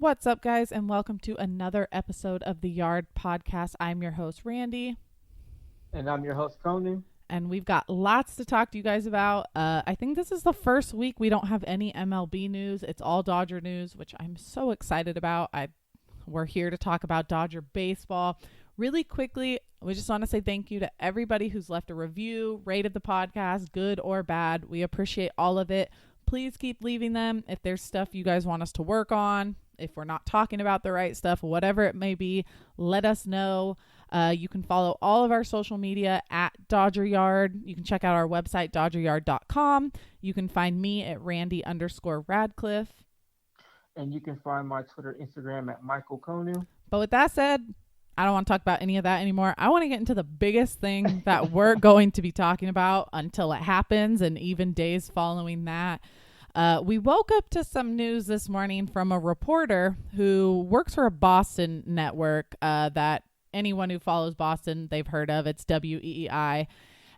What's up, guys, and welcome to another episode of the Yard Podcast. I'm your host, Randy, And I'm your host, Conan. and we've got lots to talk to you guys about. I think this is the first week we don't have any MLB news. It's all Dodger news, which I'm so excited about. We're here to talk about Dodger baseball. Really quickly, we just want to say thank you to everybody who's left a review, rated the podcast, good or bad. We appreciate all of it. Please keep leaving them if there's stuff you guys want us to work on. If we're not talking about the right stuff, whatever it may be, let us know. You can follow all of our social media at Dodger Yard. You can check out our website, dodgeryard.com. You can find me at Randy_Radcliffe. And you can find my Twitter, Instagram at Michael Conan. But with that said, I don't want to talk about any of that anymore. I want to get into the biggest thing that we're going to be talking about until it happens and even days following that. We woke up to some news this morning from a reporter who works for a Boston network that anyone who follows Boston, they've heard of. It's WEEI.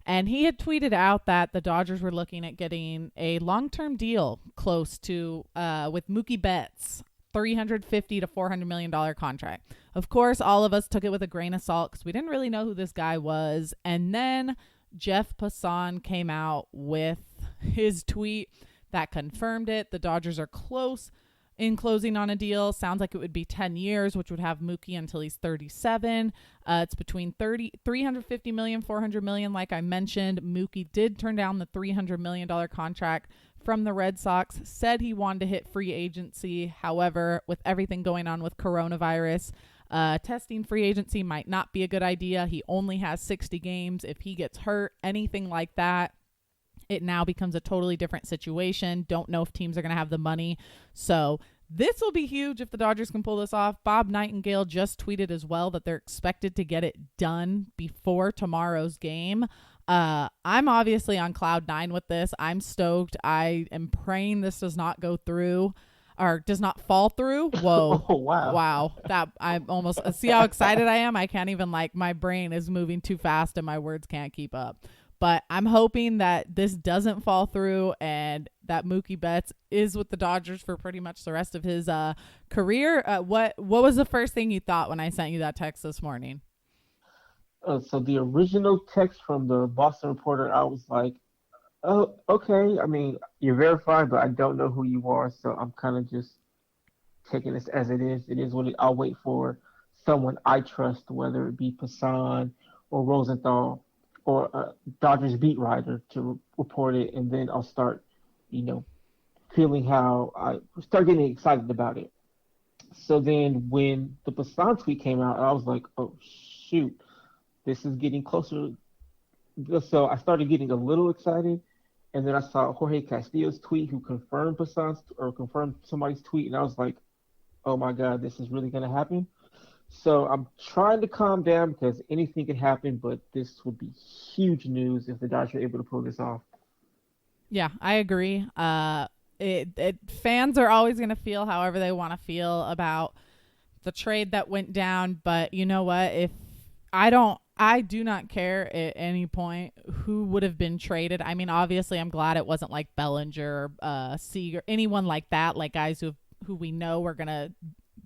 And he had tweeted out that the Dodgers were looking at getting a long-term deal close to with Mookie Betts, $350 to $400 million contract. Of course, all of us took it with a grain of salt because we didn't really know who this guy was. And then Jeff Passan came out with his tweet that confirmed it. The Dodgers are closing on a deal. Sounds like it would be 10 years, which would have Mookie until he's 37. It's between 350 million, 400 million. Like I mentioned, Mookie did turn down the $300 million contract from the Red Sox, said he wanted to hit free agency. However, with everything going on with coronavirus, testing free agency might not be a good idea. He only has 60 games. If he gets hurt, anything like that, it now becomes a totally different situation. Don't know if teams are going to have the money. So this will be huge if the Dodgers can pull this off. Bob Nightingale just tweeted as well that they're expected to get it done before tomorrow's game. I'm obviously on cloud nine with this. I'm stoked. I am praying this does not go through or does not fall through. Whoa. Oh, wow. Wow. That I'm almost see how excited I am. I can't even my brain is moving too fast and my words can't keep up. But I'm hoping that this doesn't fall through and that Mookie Betts is with the Dodgers for pretty much the rest of his career. What was the first thing you thought when I sent you that text this morning? So the original text from the Boston reporter, I was like, oh, okay. I mean, you're verified, but I don't know who you are. So I'm kind of just taking this as it is. It is what it. I'll wait for someone I trust, whether it be Passan or Rosenthal or a Dodgers beat writer to report it, and then I'll start, you know, feeling how I start getting excited about it. So then when the Passan tweet came out, I was like, oh shoot, this is getting closer. So I started getting a little excited, and then I saw Jorge Castillo's tweet, who confirmed Passan's or confirmed somebody's tweet, and I was like, oh my god, this is really gonna happen. So I'm trying to calm down because anything could happen, but this would be huge news if the Dodgers are able to pull this off. Yeah, I agree. Fans are always going to feel however they want to feel about the trade that went down. But you know what? If I do not care at any point who would have been traded. I mean, obviously, I'm glad it wasn't like Bellinger, Seager, anyone like that, like guys who we know are going to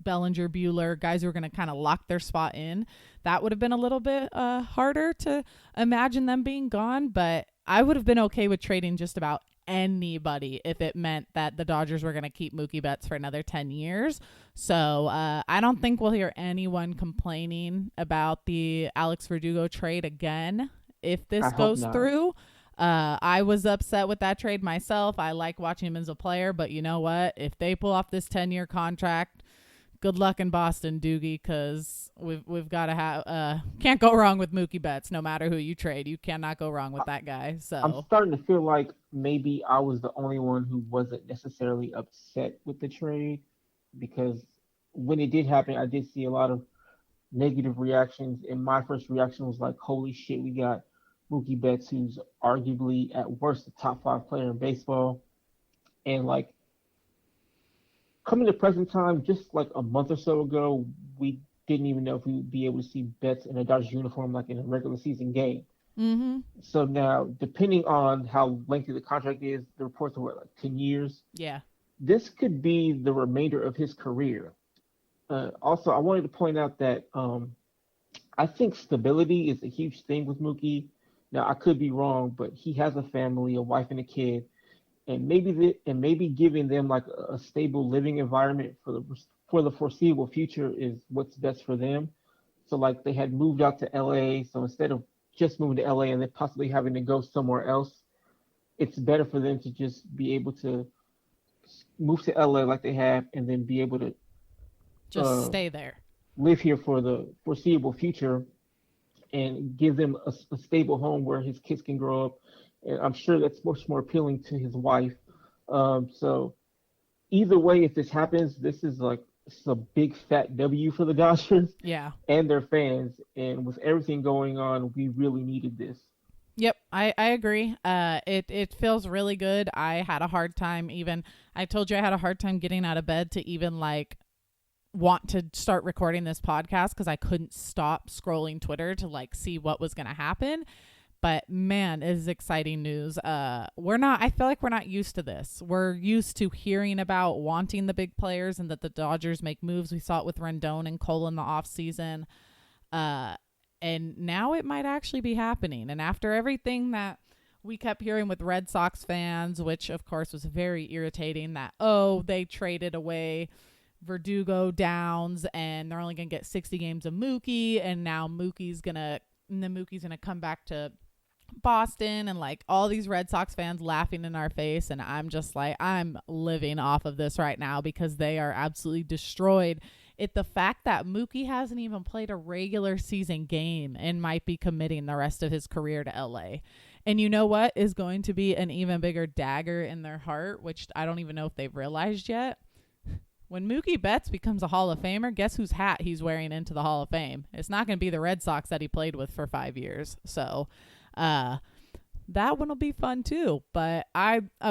Bellinger, Bueller, guys who are going to kind of lock their spot in. That would have been a little bit harder to imagine them being gone, but I would have been okay with trading just about anybody if it meant that the Dodgers were going to keep Mookie Betts for another 10 years. So I don't think we'll hear anyone complaining about the Alex Verdugo trade again if this I hope goes not. through. I was upset with that trade myself. I like watching him as a player, but you know what? If they pull off this 10-year contract, good luck in Boston, Doogie, because we've got to have can't go wrong with Mookie Betts. No matter who you trade, you cannot go wrong with that guy. I'm So starting to feel like maybe I was the only one who wasn't necessarily upset with the trade because when it did happen, I did see a lot of negative reactions, and my first reaction was like, "Holy shit, we got Mookie Betts, who's arguably at worst a top five player in baseball," and like coming to present time, just like a month or so ago, we didn't even know if we would be able to see Betts in a Dodgers uniform like in a regular season game. mm-hmm. So now, depending on how lengthy the contract is, the reports are what, like 10 years? Yeah. This could be the remainder of his career. Also, I wanted to point out that I think stability is a huge thing with Mookie. Now, I could be wrong, but he has a family, a wife and a kid, and maybe giving them like a stable living environment for the foreseeable future is what's best for them. So like they had moved out to LA, so instead of just moving to LA and then possibly having to go somewhere else, it's better for them to just be able to move to LA like they have, and then be able to Just uh, stay there. live here for the foreseeable future and give them a stable home where his kids can grow up. And I'm sure that's much more appealing to his wife. So either way, if this happens, this is a big fat W for the Dodgers Yeah. and their fans. And with everything going on, we really needed this. Yep, I agree. It feels really good. I had a hard time even. I told you I had a hard time getting out of bed to even like want to start recording this podcast because I couldn't stop scrolling Twitter to like see what was going to happen. But man, it is exciting news. We're not. I feel like we're not used to this. We're used to hearing about wanting the big players and that the Dodgers make moves. We saw it with Rendon and Cole in the offseason. Uh, and now it might actually be happening. And after everything that we kept hearing with Red Sox fans, which of course was very irritating, that they traded away Verdugo, Downs, and they're only gonna get 60 games of Mookie, and now Mookie's gonna come back to Boston, and like all these Red Sox fans laughing in our face. And I'm just like, I'm living off of this right now because they are absolutely destroyed. The fact that Mookie hasn't even played a regular season game and might be committing the rest of his career to LA. And you know what is going to be an even bigger dagger in their heart, which I don't even know if they've realized yet. When Mookie Betts becomes a Hall of Famer, guess whose hat he's wearing into the Hall of Fame? It's not going to be the Red Sox that he played with for 5 years. So that one will be fun too. But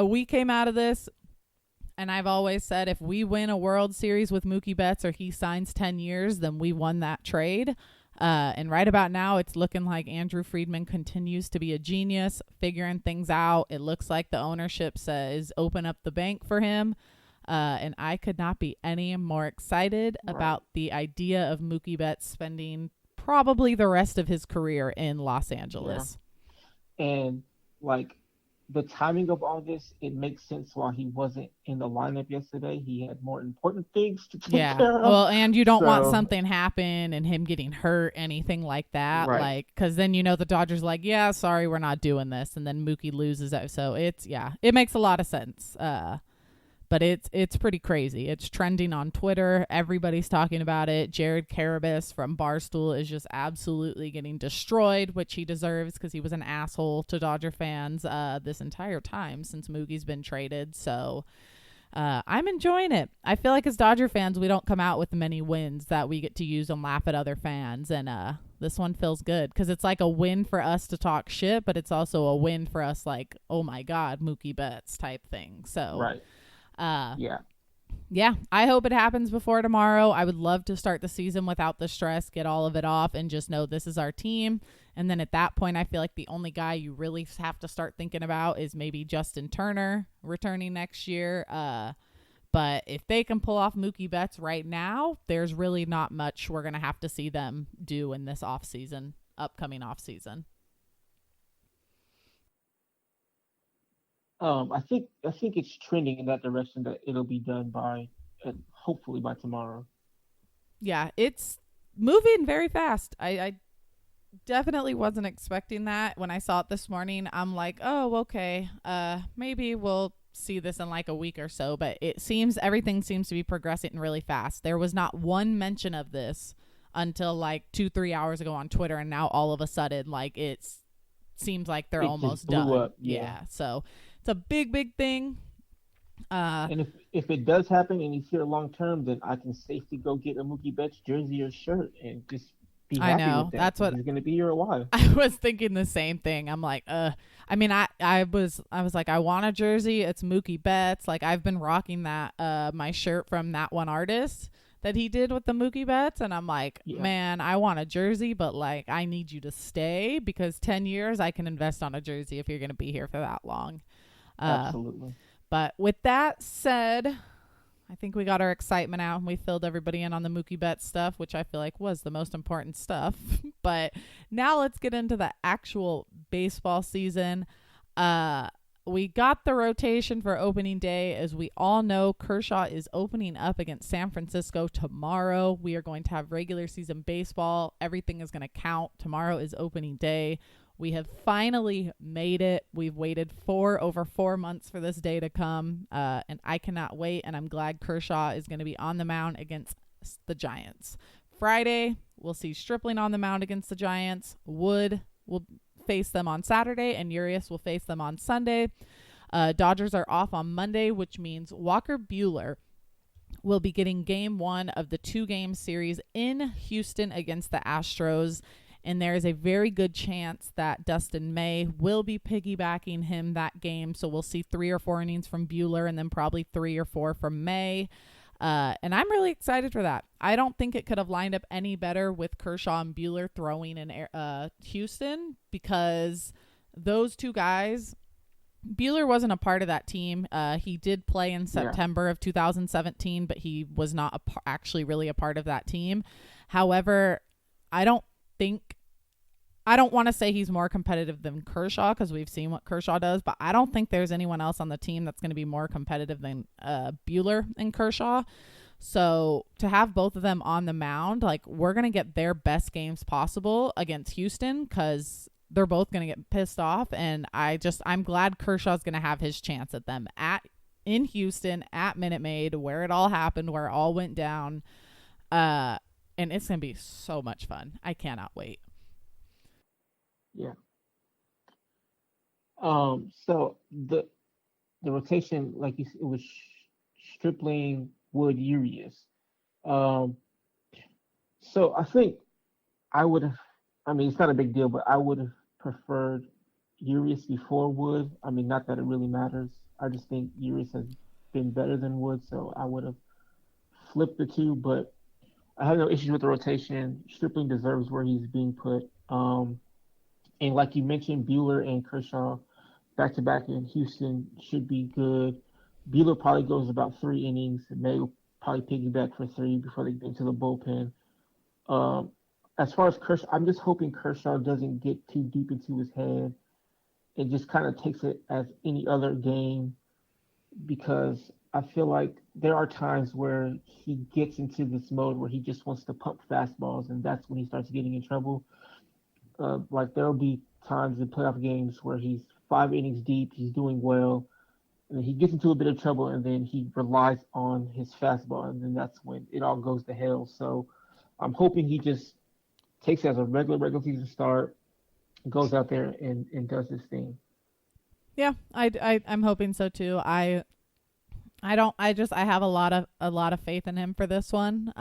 we came out of this, and I've always said if we win a World Series with Mookie Betts or he signs 10 years, then we won that trade. And right about now, it's looking like Andrew Friedman continues to be a genius, figuring things out. It looks like the ownership says open up the bank for him. And I could not be any more excited about the idea of Mookie Betts spending probably the rest of his career in Los Angeles. Yeah. And like the timing of all this, it makes sense why he wasn't in the lineup yesterday. He had more important things to take care of. Well, and you don't want something happen and him getting hurt, anything like that. Right. Like, because then the Dodgers like, yeah, sorry, we're not doing this, and then Mookie loses it. So it makes a lot of sense. But it's pretty crazy. It's trending on Twitter. Everybody's talking about it. Jared Carabas from Barstool is just absolutely getting destroyed, which he deserves because he was an asshole to Dodger fans this entire time since Mookie's been traded. So I'm enjoying it. I feel like as Dodger fans, we don't come out with many wins that we get to use and laugh at other fans. And this one feels good because it's like a win for us to talk shit, but it's also a win for us like, oh, my God, Mookie Betts type thing. So right. Yeah, I hope it happens before tomorrow. I would love to start the season without the stress, get all of it off, and just know this is our team. And then at that point, I feel like the only guy you really have to start thinking about is maybe Justin Turner returning next year. But if they can pull off Mookie Betts right now, there's really not much we're going to have to see them do in this upcoming offseason. I think it's trending in that direction that it'll be done hopefully by tomorrow. Yeah, it's moving very fast. I definitely wasn't expecting that when I saw it this morning. I'm like, oh, okay. Maybe we'll see this in like a week or so, but everything seems to be progressing really fast. There was not one mention of this until like 2-3 hours ago on Twitter, and now all of a sudden, like it seems like they're almost done. Up, yeah. So it's a big thing. And if it does happen and he's here long term, then I can safely go get a Mookie Betts jersey or shirt and just be happy with that. That's what he's going to be here a while. I was thinking the same thing. I'm like, I mean, I was like, I want a jersey. It's Mookie Betts. Like I've been rocking that my shirt from that one artist that he did with the Mookie Betts, and I'm like, man, I want a jersey, but like I need you to stay because 10 years I can invest on a jersey if you're going to be here for that long. Absolutely. But with that said, I think we got our excitement out and we filled everybody in on the Mookie Betts stuff, which I feel like was the most important stuff. But now let's get into the actual baseball season. We got the rotation for opening day. As we all know, Kershaw is opening up against San Francisco tomorrow. We are going to have regular season baseball. Everything is going to count. Tomorrow is opening day. We have finally made it. We've waited over 4 months for this day to come, and I cannot wait, and I'm glad Kershaw is going to be on the mound against the Giants. Friday, we'll see Stripling on the mound against the Giants. Wood will face them on Saturday, and Urias will face them on Sunday. Dodgers are off on Monday, which means Walker Buehler will be getting game 1 of the 2-game series in Houston against the Astros. And there is a very good chance that Dustin May will be piggybacking him that game. So we'll see 3 or 4 innings from Buehler and then probably 3 or 4 from May. And I'm really excited for that. I don't think it could have lined up any better with Kershaw and Buehler throwing in Houston, because those two guys, Buehler wasn't a part of that team. He did play in September of 2017, but he was not actually really a part of that team. However, I don't want to say he's more competitive than Kershaw, because we've seen what Kershaw does, but I don't think there's anyone else on the team that's going to be more competitive than Buehler and Kershaw. So to have both of them on the mound, like, we're going to get their best games possible against Houston, because they're both going to get pissed off. And I'm glad Kershaw's going to have his chance at them in Houston at Minute Maid, where it all happened, where it all went down. And it's going to be so much fun. I cannot wait. Yeah. So the rotation, like you said, it was Stripling, Wood, Urias. So I think I would have. I mean, it's not a big deal, but I would have preferred Urias before Wood. I mean, not that it really matters. I just think Urias has been better than Wood, so I would have flipped the two. But I have no issues with the rotation. Stripling deserves where he's being put. And like you mentioned, Buehler and Kershaw back to back in Houston should be good. Buehler probably goes about 3 innings. May will probably piggyback for 3 before they get into the bullpen. As far as Kershaw, I'm just hoping Kershaw doesn't get too deep into his head and just kind of takes it as any other game, because I feel like there are times where he gets into this mode where he just wants to pump fastballs, and that's when he starts getting in trouble. Like, there'll be times in playoff games where he's 5 innings deep, he's doing well, and then he gets into a bit of trouble, and then he relies on his fastball, and then that's when it all goes to hell. So I'm hoping he just takes it as a regular season start, goes out there and does his thing. Yeah, I'm hoping so too. I have a lot of faith in him for this one.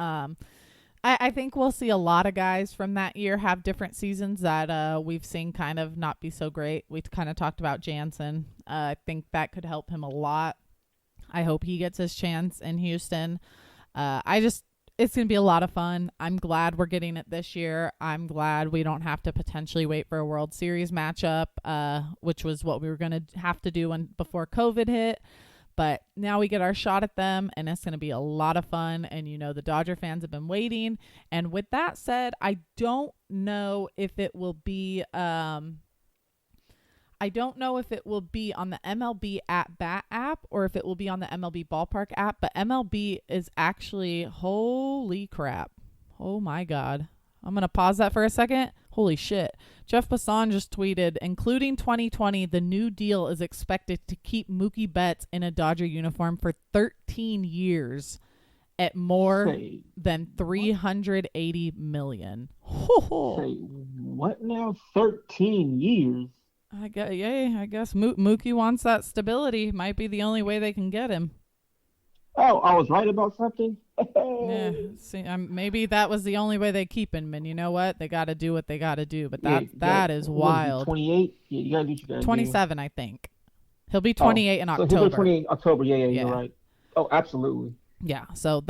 I think we'll see a lot of guys from that year have different seasons that we've seen kind of not be so great. We kind of talked about Jansen. I think that could help him a lot. I hope he gets his chance in Houston. It's going to be a lot of fun. I'm glad we're getting it this year. I'm glad we don't have to potentially wait for a World Series matchup, which was what we were going to have to do before COVID hit. But now we get our shot at them, and it's going to be a lot of fun. And, the Dodger fans have been waiting. And with that said, I don't know if it will be on the MLB At Bat app or if it will be on the MLB Ballpark app. But MLB is actually, holy crap. Oh, my God. I'm going to pause that for a second. Holy shit. Jeff Passan just tweeted, including 2020, the new deal is expected to keep Mookie Betts in a Dodger uniform for 13 years at more than $380 million. Say what now? 13 years? I guess Mookie wants that stability. Might be the only way they can get him. Oh, I was right about something? Yeah, see, maybe that was the only way they keep him, and you know what? They got to do what they got to do, but that is wild. 28? Yeah, you got to do what you got to do. 27, I think. He'll be 28 in October. So he'll be 28 in October. Yeah, you're right. Oh, absolutely. Yeah, so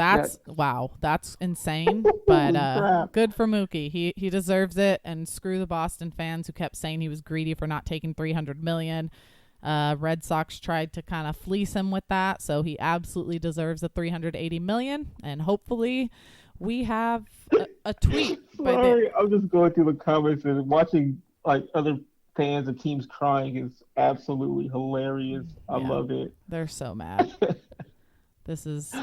wow, that's insane, but good for Mookie. He deserves it, and screw the Boston fans who kept saying he was greedy for not taking $300 million. Red Sox tried to kind of fleece him with that, so he absolutely deserves the $380 million. And hopefully, we have a tweet by the. Sorry, I'm just going through the comments and watching like other fans and teams crying is absolutely hilarious. I Yeah, love it. they're so mad. This is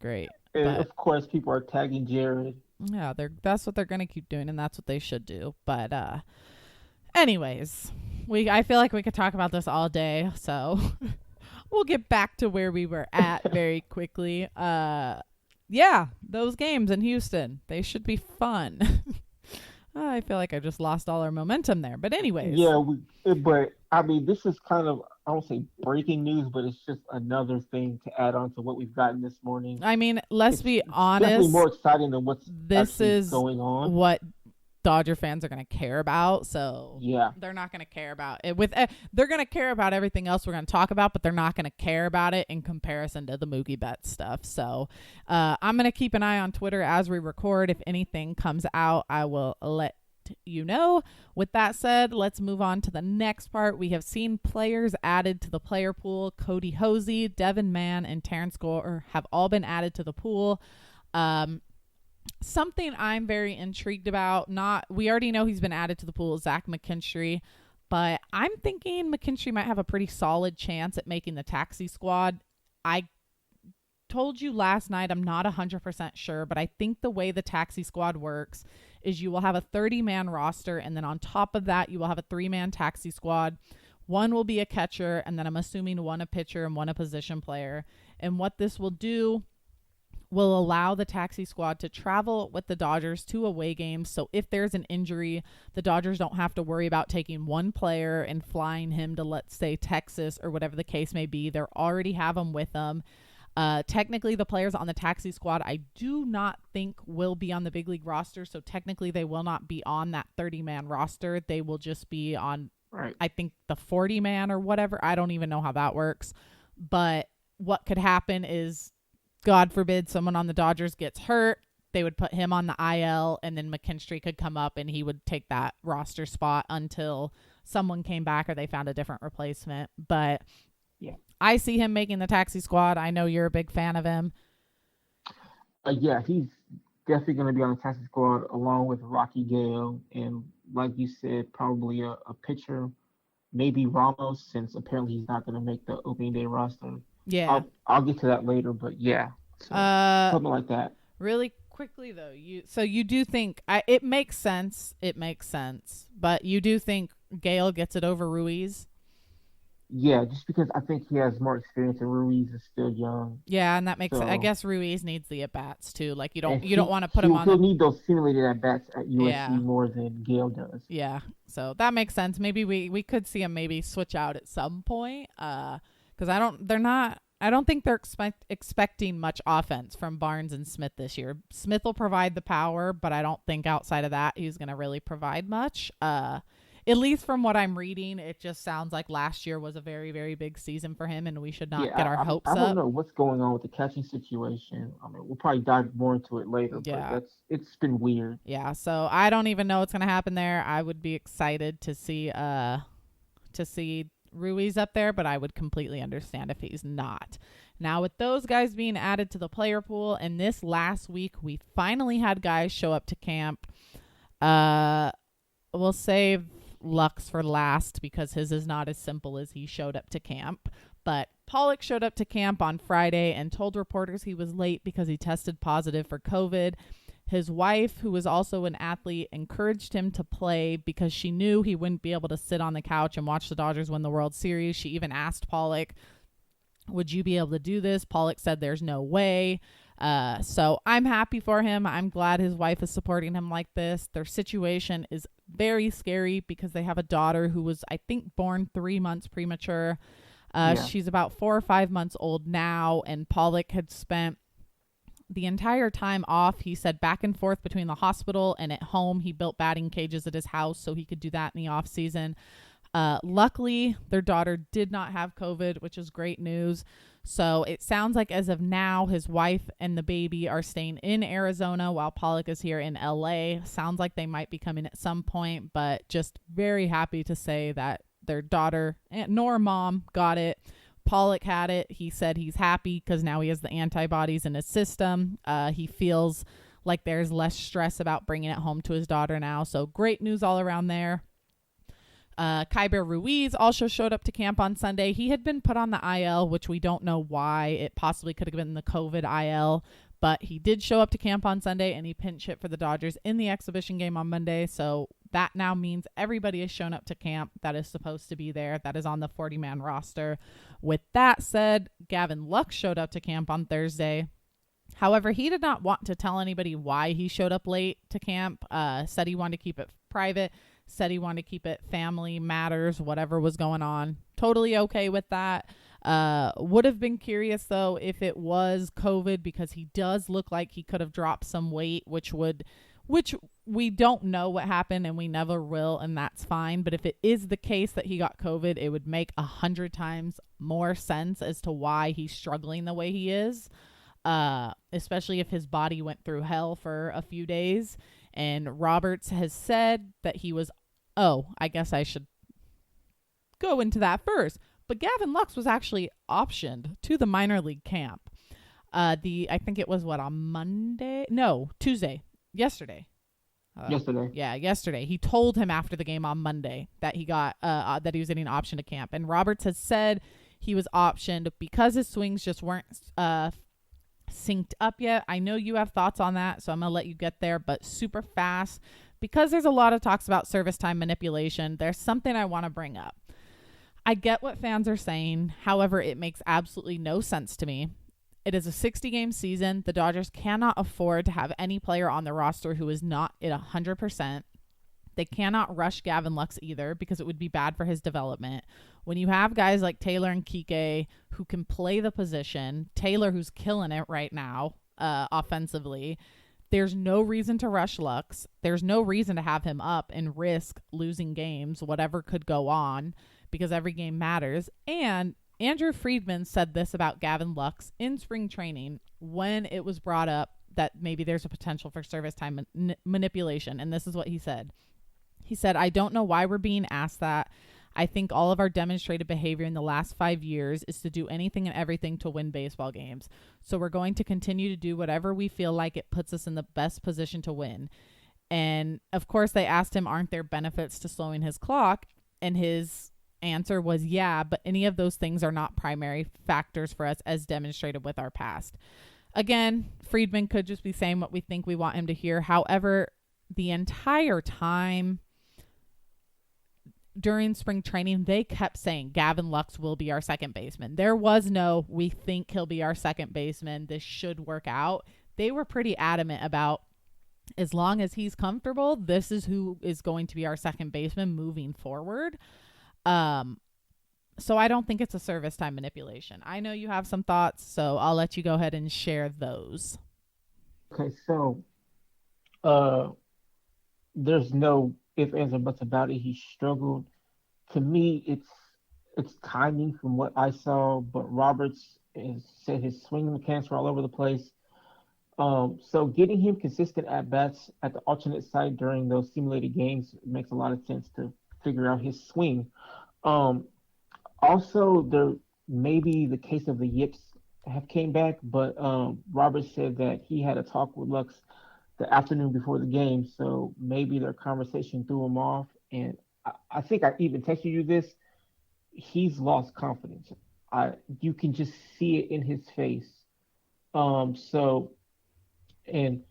great, And but of course, people are tagging Jared. yeah, that's what they're gonna keep doing, and that's what they should do. But anyways, I feel like we could talk about this all day, so we'll get back to where we were at very quickly. Yeah, those games in Houston, they should be fun. I feel like I just lost all our momentum there. But anyways, Yeah, but I mean, this is kind of, I don't say breaking news, but it's just another thing to add on to what we've gotten this morning. I mean, let's be It's definitely honest. more exciting than what's This actually is going on. what Dodger fans are going to care about. So Yeah, they're not going to care about it. They're going to care about everything else we're going to talk about, but they're not going to care about it in comparison to the Mookie Betts stuff. So I'm going to keep an eye on Twitter as we record. If anything comes out, I will let you know. With that said, let's move on to the next part. We have seen players added to the player pool. Cody Hosey, Devin Mann, and Terrence Gore have all been added to the pool. Something I'm very intrigued about, we already know he's been added to the pool, Zach McKinstry, but I'm thinking McKinstry might have a pretty solid chance at making the taxi squad. I told you last night I'm not 100% sure, but I think the way the taxi squad works is you will have a 30-man roster, and then on top of that, you will have a 3-man taxi squad. One will be a catcher, and then I'm assuming one a pitcher and one a position player. And what this will do will allow the taxi squad to travel with the Dodgers to away games. So if there's an injury, the Dodgers don't have to worry about taking one player and flying him to, let's say, Texas or whatever the case may be. They already have them with them. Technically, the players on the taxi squad, I do not think will be on the big league roster. So technically, they will not be on that 30-man roster. They will just be on, right. I think, the 40-man or whatever. I don't even know how that works. But what could happen is, God forbid, someone on the Dodgers gets hurt. They would put him on the IL, and then McKinstry could come up and he would take that roster spot until someone came back or they found a different replacement. But yeah, I see him making the taxi squad. I know you're a big fan of him. Yeah, he's definitely going to be on the taxi squad along with Rocky Gale, and like you said, probably a pitcher, maybe Ramos, since apparently he's not going to make the opening day roster. Yeah. I'll get to that later, but yeah, so, something like that. Really quickly though, you do think it makes sense. It makes sense, but you do think Gale gets it over Ruiz? Yeah, just because I think he has more experience and Ruiz is still young. Yeah, and that makes sense. I guess Ruiz needs the at bats too. Like you don't want to put him on. He'll need those simulated at bats at USC more than Gale does. Yeah, so that makes sense. Maybe we could see him maybe switch out at some point. Because I don't think they're expecting much offense from Barnes and Smith this year. Smith will provide the power, but I don't think outside of that he's going to really provide much. At least from what I'm reading, it just sounds like last year was a very, very big season for him, and we should not get our hopes up. I don't know what's going on with the catching situation. I mean, we'll probably dive more into it later, but it's been weird. Yeah, so I don't even know what's going to happen there. I would be excited to see Ruiz up there, but I would completely understand if he's not. Now, with those guys being added to the player pool, and this last week we finally had guys show up to camp. We'll save Lux for last because his is not as simple as he showed up to camp. But Pollock showed up to camp on Friday and told reporters he was late because he tested positive for COVID. His wife, who was also an athlete, encouraged him to play because she knew he wouldn't be able to sit on the couch and watch the Dodgers win the World Series. She even asked Pollock, would you be able to do this? Pollock said there's no way. So I'm happy for him. I'm glad his wife is supporting him like this. Their situation is very scary because they have a daughter who was, I think, born 3 months premature. She's about 4 or 5 months old now, and Pollock had spent the entire time off, he said, back and forth between the hospital and at home. He built batting cages at his house so he could do that in the off season. Luckily, their daughter did not have COVID, which is great news. So it sounds like as of now, his wife and the baby are staying in Arizona while Pollock is here in LA. Sounds like they might be coming at some point, but just very happy to say that their daughter nor mom got it. Pollock had it. He said he's happy because now he has the antibodies in his system. He feels like there's less stress about bringing it home to his daughter now. So great news all around there. Kyber Ruiz also showed up to camp on Sunday. He had been put on the IL, which we don't know why. It possibly could have been the COVID IL, but he did show up to camp on Sunday, and he pinch hit for the Dodgers in the exhibition game on Monday. So that now means everybody has shown up to camp that is supposed to be there, that is on the 40-man roster. With that said, Gavin Lux showed up to camp on Thursday. However, he did not want to tell anybody why he showed up late to camp. Said he wanted to keep it private. Said he wanted to keep it family matters, whatever was going on. Totally okay with that. Would have been curious, though, if it was COVID, because he does look like he could have dropped some weight, which we don't know what happened and we never will, and that's fine. But if it is the case that he got COVID, it would make 100 times more sense as to why he's struggling the way he is, especially if his body went through hell for a few days. And Roberts has said that he was, I guess I should go into that first. But Gavin Lux was actually optioned to the minor league camp. I think it was on Monday? No, Tuesday. Yesterday. Yesterday. Yeah, yesterday. He told him after the game on Monday that he got that he was getting an option to camp. And Roberts has said he was optioned because his swings just weren't synced up yet. I know you have thoughts on that, so I'm going to let you get there, but super fast, because there's a lot of talks about service time manipulation. There's something I want to bring up. I get what fans are saying. However, it makes absolutely no sense to me. It is a 60-game season. The Dodgers cannot afford to have any player on the roster who is not at 100%. They cannot rush Gavin Lux either, because it would be bad for his development. When you have guys like Taylor and Kike who can play the position, Taylor who's killing it right now offensively, there's no reason to rush Lux. There's no reason to have him up and risk losing games, whatever could go on, because every game matters. And Andrew Friedman said this about Gavin Lux in spring training when it was brought up that maybe there's a potential for service time manipulation. And this is what he said. He said, "I don't know why we're being asked that. I think all of our demonstrated behavior in the last 5 years is to do anything and everything to win baseball games. So we're going to continue to do whatever we feel like it puts us in the best position to win." And of course they asked him, aren't there benefits to slowing his clock? And his answer was, yeah, but any of those things are not primary factors for us as demonstrated with our past. Again, Friedman could just be saying what we think we want him to hear. However, the entire time during spring training, they kept saying Gavin Lux will be our second baseman. There was no, we think he'll be our second baseman, this should work out. They were pretty adamant about, as long as he's comfortable, this is who is going to be our second baseman moving forward. So I don't think it's a service time manipulation. I know you have some thoughts, so I'll let you go ahead and share those. Okay, so there's no if, ands, or buts about it. He struggled. To me, it's timing from what I saw, but Roberts has said his swing mechanics were all over the place. So getting him consistent at bats at the alternate site during those simulated games makes a lot of sense to figure out his swing. Um, Also, there may be the case of the yips have came back, but Roberts said that he had a talk with Lux the afternoon before the game, so maybe their conversation threw him off. And I think I even texted you this. He's lost confidence. You can just see it in his face. So and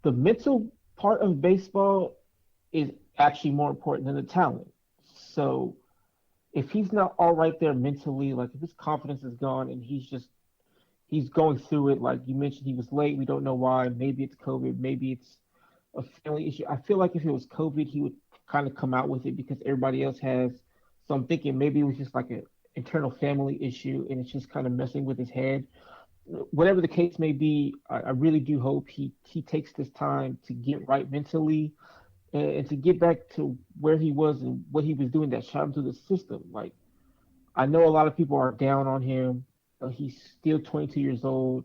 the mental part of baseball is actually more important than the talent. So if he's not all right there mentally, like if his confidence is gone and he's going through it, like you mentioned, he was late. We don't know why. Maybe it's COVID. Maybe it's a family issue. I feel like if it was COVID, he would kind of come out with it because everybody else has. So I'm thinking maybe it was just like an internal family issue and it's just kind of messing with his head. Whatever the case may be, I really do hope he takes this time to get right mentally and to get back to where he was and what he was doing that shot him through the system. Like, I know a lot of people are down on him. He's still 22 years old.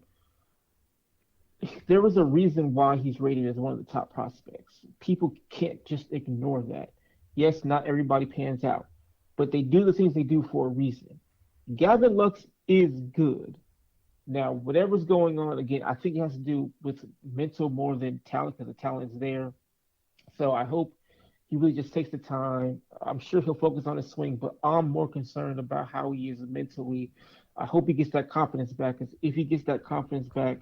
There was a reason why he's rated as one of the top prospects. People can't just ignore that. Yes, not everybody pans out. but they do the things they do for a reason. Gavin Lux is good. Now, whatever's going on, again, I think it has to do with mental more than talent because the talent is there. So I hope he really just takes the time. I'm sure he'll focus on his swing, but I'm more concerned about how he is mentally. I hope he gets that confidence back. Because if he gets that confidence back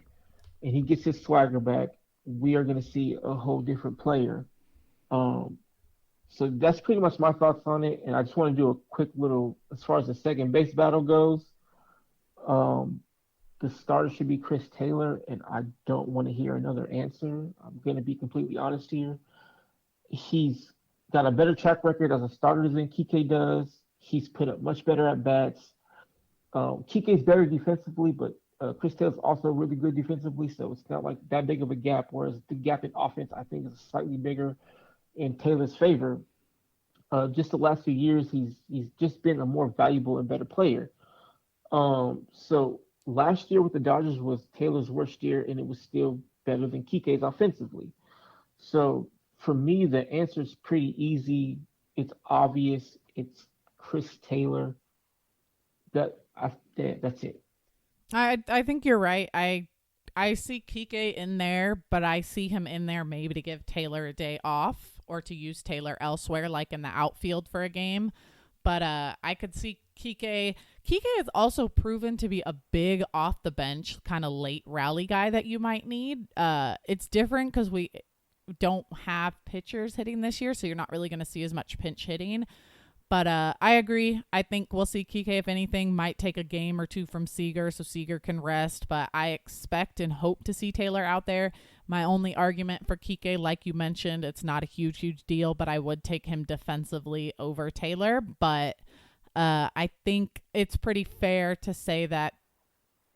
and he gets his swagger back, we are going to see a whole different player. Um, so that's pretty much my thoughts on it. And I just want to do a quick little, as far as the second base battle goes. Um, the starter should be Chris Taylor, and I don't want to hear another answer. I'm going to be completely honest here. He's got a better track record as a starter than Kike does. He's put up much better at bats. Kike's better defensively, but Chris Taylor's also really good defensively, so it's not like that big of a gap. Whereas the gap in offense, I think, is slightly bigger in Taylor's favor. Just the last few years, he's just been a more valuable and better player. So last year with the Dodgers was Taylor's worst year, and it was still better than Kike's offensively. So for me, the answer is pretty easy. It's obvious. It's Chris Taylor. That's it. I think you're right. I see Kike in there, but I see him in there maybe to give Taylor a day off or to use Taylor elsewhere, like in the outfield for a game. But I could see Kike. Kike has also proven to be a big off the bench kind of late rally guy that you might need. It's different because we don't have pitchers hitting this year, so you're not really going to see as much pinch hitting. But I agree. I think we'll see Kike, if anything, might take a game or two from Seager so Seager can rest. But I expect and hope to see Taylor out there. My only argument for Kike, like you mentioned, it's not a huge deal, but I would take him defensively over Taylor. But I think it's pretty fair to say that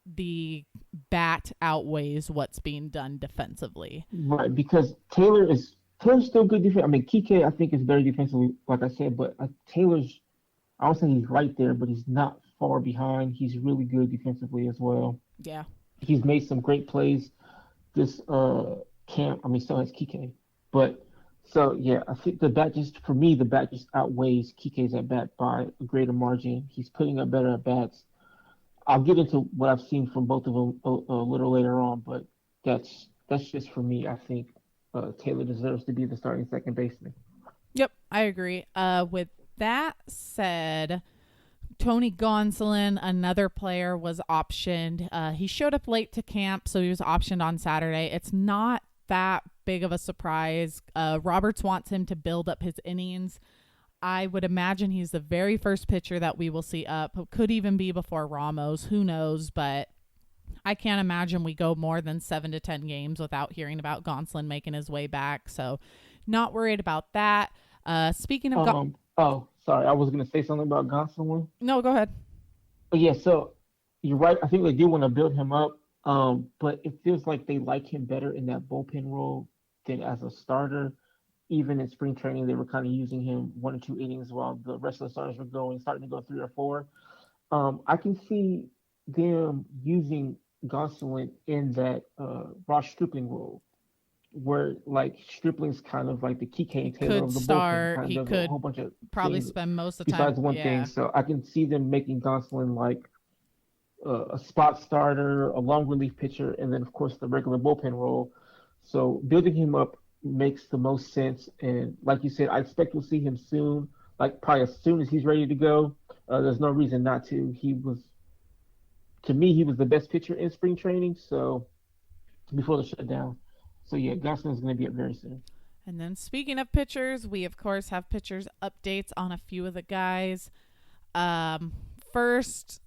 the bat outweighs what's being done defensively. Right, because Taylor's still good defense. I mean, Kike I think is better defensively, like I said, but Taylor's I don't say he's right there, but he's not far behind. He's really good defensively as well. Yeah. He's made some great plays this camp. I mean, so has Kike, but so yeah, I think the bat just for me the bat just outweighs Kike's at bat by a greater margin. He's putting up better at bats. I'll get into what I've seen from both of them a little later on, but that's just for me. I think Taylor deserves to be the starting second baseman. Yep, I agree. With that said, Tony Gonsolin, another player, was optioned. He showed up late to camp, so he was optioned on Saturday. It's not that big of a surprise. Roberts wants him to build up his innings. I would imagine he's the very first pitcher that we will see up. Could even be before Ramos. Who knows? But I can't imagine we go more than 7 to 10 games without hearing about Gonsolin making his way back. So not worried about that. Speaking of... Oh, sorry. I was going to say something about Gonsolin. No, go ahead. But yeah, so you're right. I think they do want to build him up. But it feels like they like him better in that bullpen role than as a starter. Even in spring training, they were kind of using him 1 or 2 innings while the rest of the starters were starting to go 3 or 4. I can see them using Gonsolin in that Ross Stripling role, where like Stripling's kind of like the Kike and Taylor Could of the start. bullpen, kind He of does a could whole bunch of probably things spend most of the time. besides one thing. So I can see them making Gonsolin like a spot starter, a long relief pitcher, and then of course the regular bullpen role. So building him up makes the most sense. And like you said, I expect we'll see him soon, like probably as soon as he's ready to go. There's no reason not to. To me, he was the best pitcher in spring training. So before the shutdown. So yeah, Gonsolin is going to be up very soon. And then speaking of pitchers, we of course have pitchers updates on a few of the guys. First,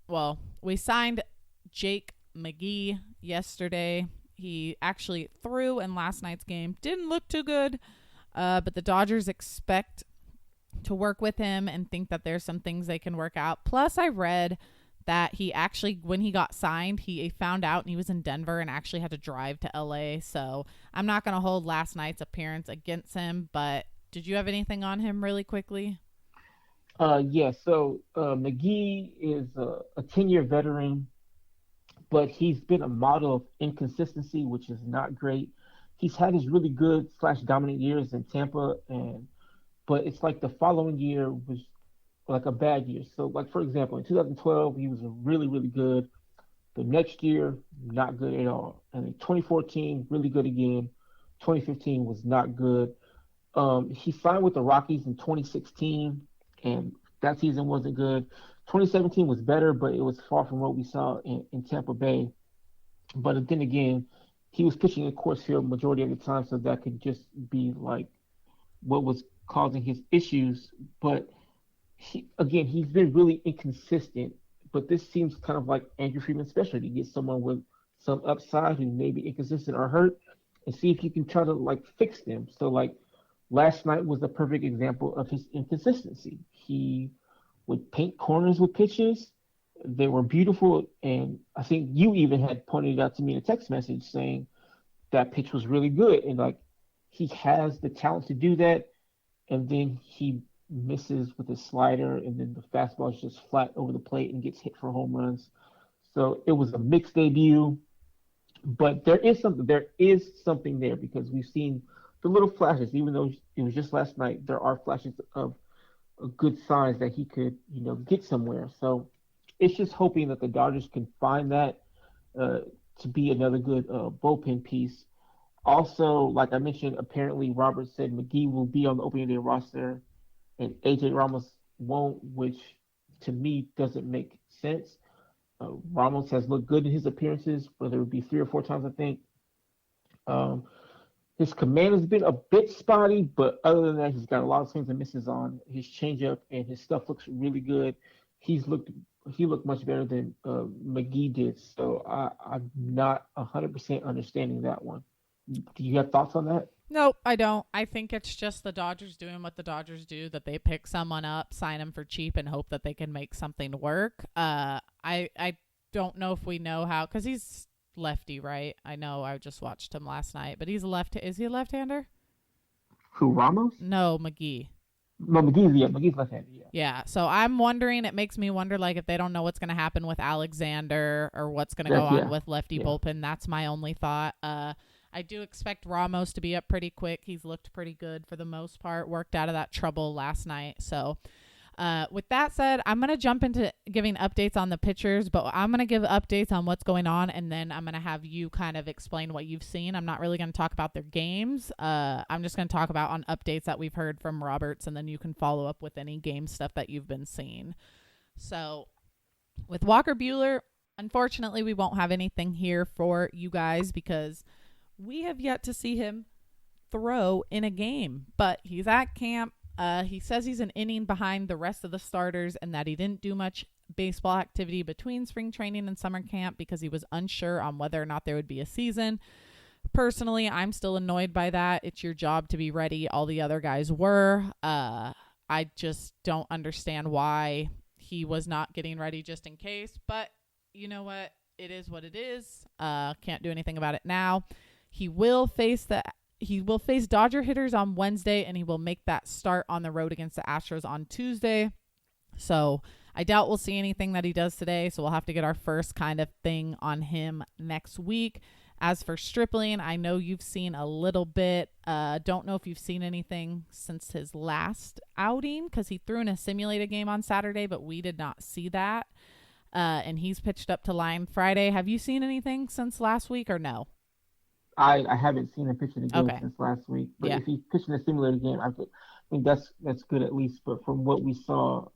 well, we signed Jake McGee yesterday. He actually threw in last night's game. Didn't look too good, but the Dodgers expect to work with him and think that there's some things they can work out. Plus, I read that he actually, when he got signed, he found out and he was in Denver and actually had to drive to LA. So I'm not going to hold last night's appearance against him, but did you have anything on him really quickly? Yeah, so McGee is a 10-year veteran, but he's been a model of inconsistency, which is not great. He's had his really good slash dominant years in Tampa, but it's like the following year was like a bad year. So, like for example, in 2012, he was really, really good. The next year, not good at all. And in 2014, really good again. 2015 was not good. He signed with the Rockies in 2016, and that season wasn't good. 2017 was better, but it was far from what we saw in Tampa Bay. But then again, he was pitching in course field majority of the time, so that could just be like what was causing his issues. But he's been really inconsistent. But this seems kind of like Andrew Freeman's specialty. Get someone with some upside who may be inconsistent or hurt, and see if you can try to like fix them. So like last night was a perfect example of his inconsistency. He would paint corners with pitches. They were beautiful, and I think you even had pointed out to me in a text message saying that pitch was really good, and like he has the talent to do that, and then he misses with his slider, and then the fastball is just flat over the plate and gets hit for home runs. So it was a mixed debut, but there is something there because we've seen the little flashes. Even though it was just last night, there are flashes of good signs that he could, get somewhere. So it's just hoping that the Dodgers can find that uh, to be another good bullpen piece. Also, like I mentioned, apparently Robert said McGee will be on the opening day roster and AJ Ramos won't, which to me doesn't make sense. Ramos has looked good in his appearances, whether it be 3 or 4 times, I think. Um, his command has been a bit spotty, but other than that, he's got a lot of swings and misses on his changeup, and his stuff looks really good. He's looked he looked much better than McGee did, so I'm not 100% understanding that one. Do you have thoughts on that? Nope, I don't. I think it's just the Dodgers doing what the Dodgers do, that they pick someone up, sign them for cheap, and hope that they can make something work. I don't know if we know how, because he's lefty, right? I know I just watched him last night, but he's a left. Is he a left-hander? Who, Ramos? No, McGee. No, McGee's left-handed. Yeah, Yeah, so I'm wondering. It makes me wonder, like, if they don't know what's going to happen with Alexander or what's going to go that's on yeah, with lefty yeah. bullpen. That's my only thought. I do expect Ramos to be up pretty quick. He's looked pretty good for the most part. Worked out of that trouble last night. So, with that said, I'm going to jump into giving updates on the pitchers, but I'm going to give updates on what's going on, and then I'm going to have you kind of explain what you've seen. I'm not really going to talk about their games. I'm just going to talk about on updates that we've heard from Roberts, and then you can follow up with any game stuff that you've been seeing. So, with Walker Buehler, unfortunately, we won't have anything here for you guys because we have yet to see him throw in a game, but he's at camp. He says he's an inning behind the rest of the starters and that he didn't do much baseball activity between spring training and summer camp because he was unsure on whether or not there would be a season. Personally, I'm still annoyed by that. It's your job to be ready. All the other guys were. I just don't understand why he was not getting ready just in case. But you know what? It is what it is. Can't do anything about it now. He will face Dodger hitters on Wednesday, and he will make that start on the road against the Astros on Tuesday. So I doubt we'll see anything that he does today. So we'll have to get our first kind of thing on him next week. As for Stripling, I know you've seen a little bit. Don't know if you've seen anything since his last outing because he threw in a simulated game on Saturday, but we did not see that. And he's pitched up to line Friday. Have you seen anything since last week or no? I haven't seen him pitch in a game Okay. since last week, but Yeah. if he's pitching a simulated game, I think that's good at least. But from what we saw,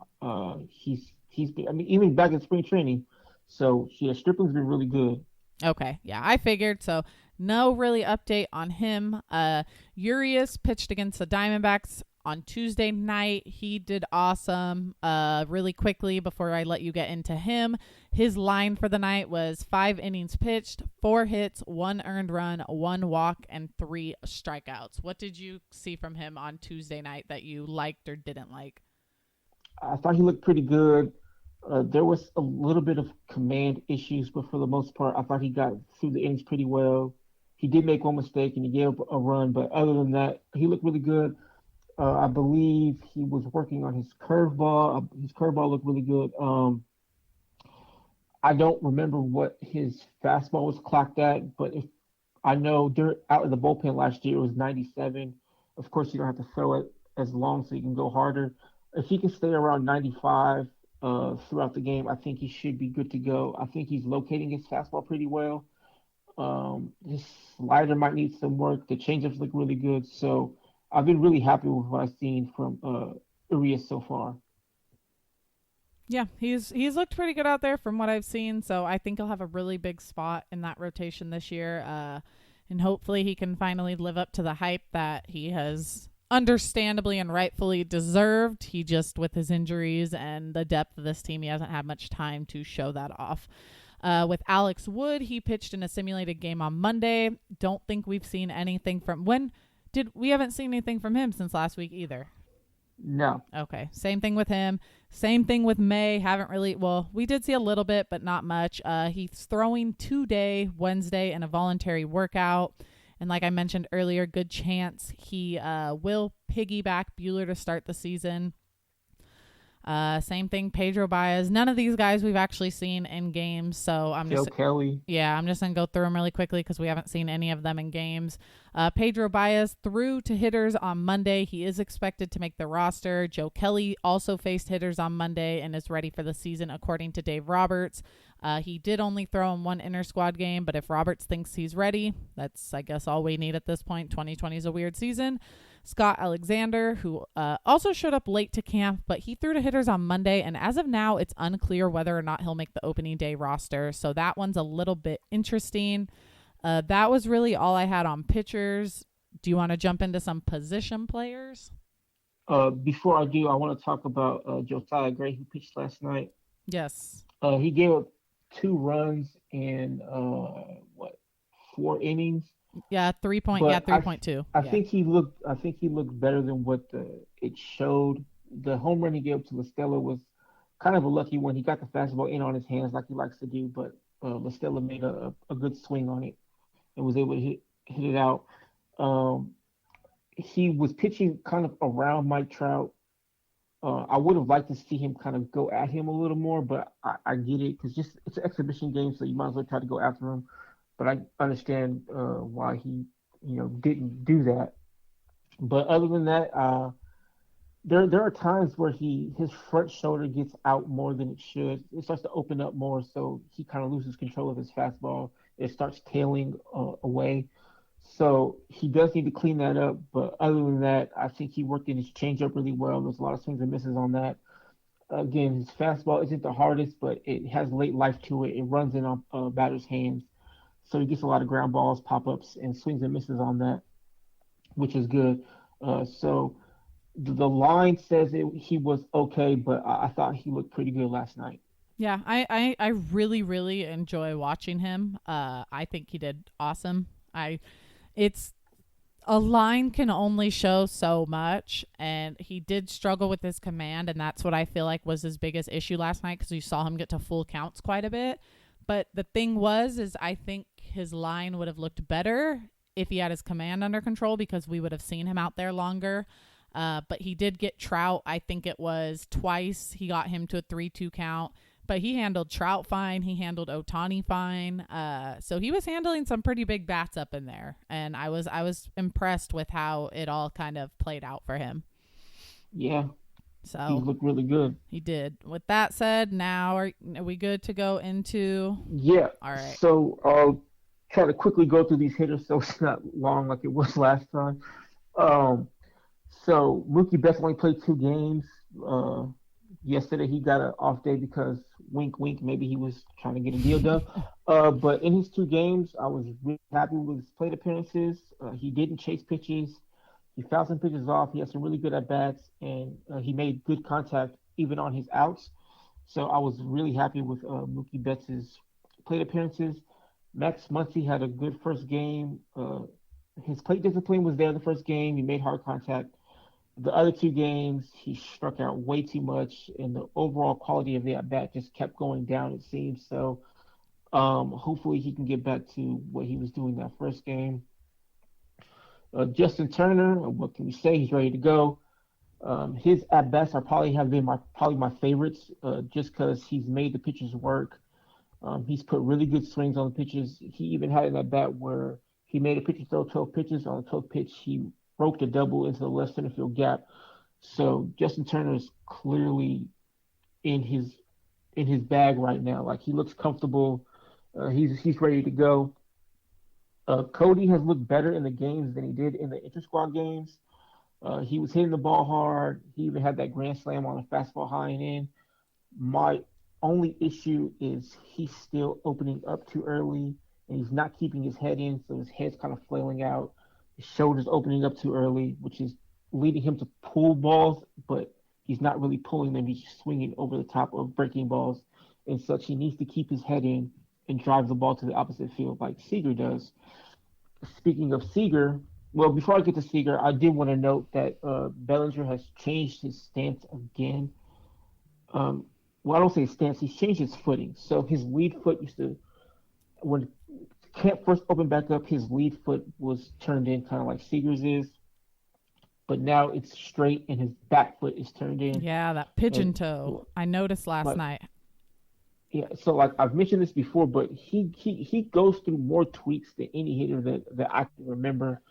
he's been, I mean, even back in spring training, so yeah, Stripling's been really good. Okay. Yeah, I figured. So no really update on him. Urias pitched against the Diamondbacks on Tuesday night. He did awesome. Really quickly before I let you get into him, his line for the night was 5 innings pitched, 4 hits, 1 earned run, 1 walk, and 3 strikeouts. What did you see from him on Tuesday night that you liked or didn't like? I thought he looked pretty good. There was a little bit of command issues, but for the most part, I thought he got through the innings pretty well. He did make one mistake and he gave up a run, but other than that, he looked really good. I believe he was working on his curveball. His curveball looked really good. I don't remember what his fastball was clocked at, but if I know during out in the bullpen last year it was 97. Of course, you don't have to throw it as long so you can go harder. If he can stay around 95 throughout the game, I think he should be good to go. I think he's locating his fastball pretty well. His slider might need some work. The changeups look really good. So I've been really happy with what I've seen from Urias so far. Yeah, he's looked pretty good out there from what I've seen. So I think he'll have a really big spot in that rotation this year. And hopefully he can finally live up to the hype that he has understandably and rightfully deserved. He just, with his injuries and the depth of this team, he hasn't had much time to show that off. With Alex Wood, he pitched in a simulated game on Monday. Don't think we've seen anything from when did we haven't seen anything from him since last week either. No. Okay. Same thing with him. Same thing with May. Haven't really, well, we did see a little bit, but not much. He's throwing today, Wednesday, in a voluntary workout. And like I mentioned earlier, good chance he will piggyback Bueller to start the season. Same thing, Pedro Baez. None of these guys we've actually seen in games, so Joe Kelly. I'm just gonna go through them really quickly because we haven't seen any of them in games. Pedro Baez threw to hitters on Monday. He is expected to make the roster. Joe Kelly also faced hitters on Monday and is ready for the season, according to Dave Roberts. He did only throw in one inter squad game, but if Roberts thinks he's ready, that's I guess all we need at this point. 2020 is a weird season. Scott Alexander, who also showed up late to camp, but he threw to hitters on Monday, and as of now, it's unclear whether or not he'll make the opening day roster, so that one's a little bit interesting. That was really all I had on pitchers. Do you want to jump into some position players? Before I do, I want to talk about Josiah Gray, who pitched last night. Yes. He gave up 2 runs in what 4 innings. Yeah, 3 point. Yeah, But 3.2. I Yeah. think he looked better than what it showed. The home run he gave to LaStella was kind of a lucky one. He got the fastball in on his hands like he likes to do, but LaStella made a good swing on it and was able to hit it out. Um, he was pitching kind of around Mike Trout. I would have liked to see him kind of go at him a little more, but I get it because just it's an exhibition game, so you might as well try to go after him. But I understand why he didn't do that. But other than that, there are times where his front shoulder gets out more than it should. It starts to open up more, so he kind of loses control of his fastball. It starts tailing away. So he does need to clean that up. But other than that, I think he worked in his changeup really well. There's a lot of swings and misses on that. Again, his fastball isn't the hardest, but it has late life to it. It runs in on batter's hands. So he gets a lot of ground balls, pop ups, and swings and misses on that, which is good. So the line says he was okay, but I thought he looked pretty good last night. Yeah, I really, really enjoy watching him. I think he did awesome. It's a line can only show so much, and he did struggle with his command, and that's what I feel like was his biggest issue last night because you saw him get to full counts quite a bit. But the thing is I think his line would have looked better if he had his command under control because we would have seen him out there longer. But he did get Trout. I think it was twice. He got him to a 3-2 count. But he handled Trout fine. He handled Ohtani fine. So he was handling some pretty big bats up in there, and I was impressed with how it all kind of played out for him. Yeah, he So looked really good. he did. With that said, now are we good to go into? Yeah. All right. So I'll try to quickly go through these hitters so it's not long like it was last time. Um, so Mookie Betts only played 2 games. Uh, Yesterday he got an off day because wink, wink, maybe he was trying to get a deal done. But in his 2 games, I was really happy with his plate appearances. He didn't chase pitches. He fouled some pitches off. He had some really good at bats, and he made good contact even on his outs. So I was really happy with Mookie Betts' plate appearances. Max Muncy had a good first game. His plate discipline was there the first game. He made hard contact. The other 2 games, he struck out way too much, and the overall quality of the at bat just kept going down. It seems so. Hopefully, he can get back to what he was doing that first game. Justin Turner, what can we say? He's ready to go. His at bats are probably my favorites, just because he's made the pitchers work. He's put really good swings on the pitches. He even had an at bat where he made a pitcher throw 12 pitches. On the 12th pitch, he broke the double into the left center field gap. So Justin Turner is clearly in his bag right now. Like he looks comfortable. He's ready to go. Cody has looked better in the games than he did in the inter squad games. He was hitting the ball hard. He even had that grand slam on a fastball high and in. My only issue is he's still opening up too early and he's not keeping his head in, so his head's kind of flailing out. His shoulders opening up too early, which is leading him to pull balls, but he's not really pulling them. He's swinging over the top of breaking balls and such. He needs to keep his head in and drive the ball to the opposite field like Seager does. Speaking of Seager, well, before I get to Seager, I did want to note that Bellinger has changed his stance again. Um, well, I don't say stance. He's changed his footing. So his lead foot used to, when camp first opened back up, his lead foot was turned in kind of like Seager's is, but now it's straight and his back foot is turned in. Yeah, that pigeon And toe. I noticed last like, night. yeah, so like I've mentioned this before, but he goes through more tweaks than any hitter that I can remember.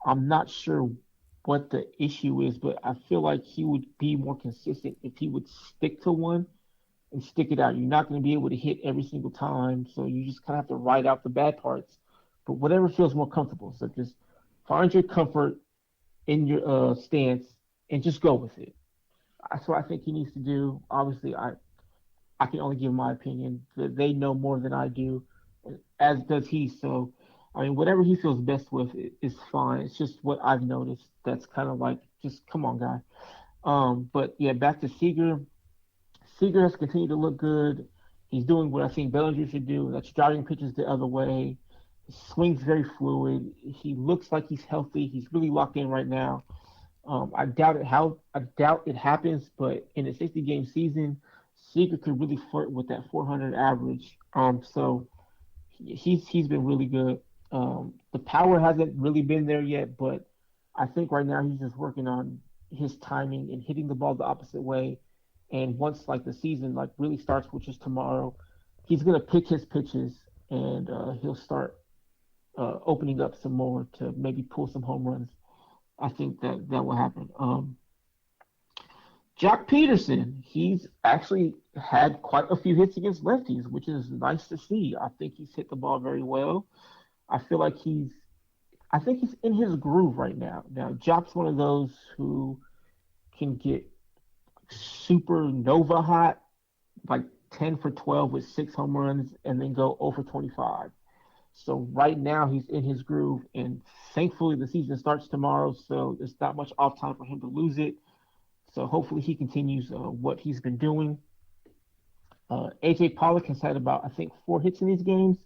I'm not sure what the issue is, but I feel like he would be more consistent if he would stick to one and stick it out. You're not going to be able to hit every single time, so you just kind of have to ride out the bad parts. But whatever feels more comfortable. So just find your comfort in your stance and just go with it. That's what I think he needs to do. Obviously, I can only give my opinion. They know more than I do, as does he. So, I mean, whatever he feels best with is fine. It's just what I've noticed. That's kind of like, just come on, guy. But yeah, back to Seager. Seager has continued to look good. He's doing what I think Bellinger should do. That's driving pitches the other way. His swing's very fluid. He looks like he's healthy. He's really locked in right now. I doubt it happens, but in a 60 game season, Seager could really flirt with that 400 average. So he's been really good. The power hasn't really been there yet, but I think right now he's just working on his timing and hitting the ball the opposite way. And once like the season like really starts, which is tomorrow, he's gonna pick his pitches and he'll start opening up some more to maybe pull some home runs. I think that will happen. Jack Peterson, he's actually had quite a few hits against lefties, which is nice to see. I think he's hit the ball very well. I feel like I think he's in his groove right now. Now, Jock's one of those who can get supernova hot, like 10 for 12 with 6 home runs, and then go 0 for 25. So right now he's in his groove, and thankfully the season starts tomorrow, so there's not much off time for him to lose it. So hopefully he continues what he's been doing. AJ Pollock has had about I think 4 hits in these games,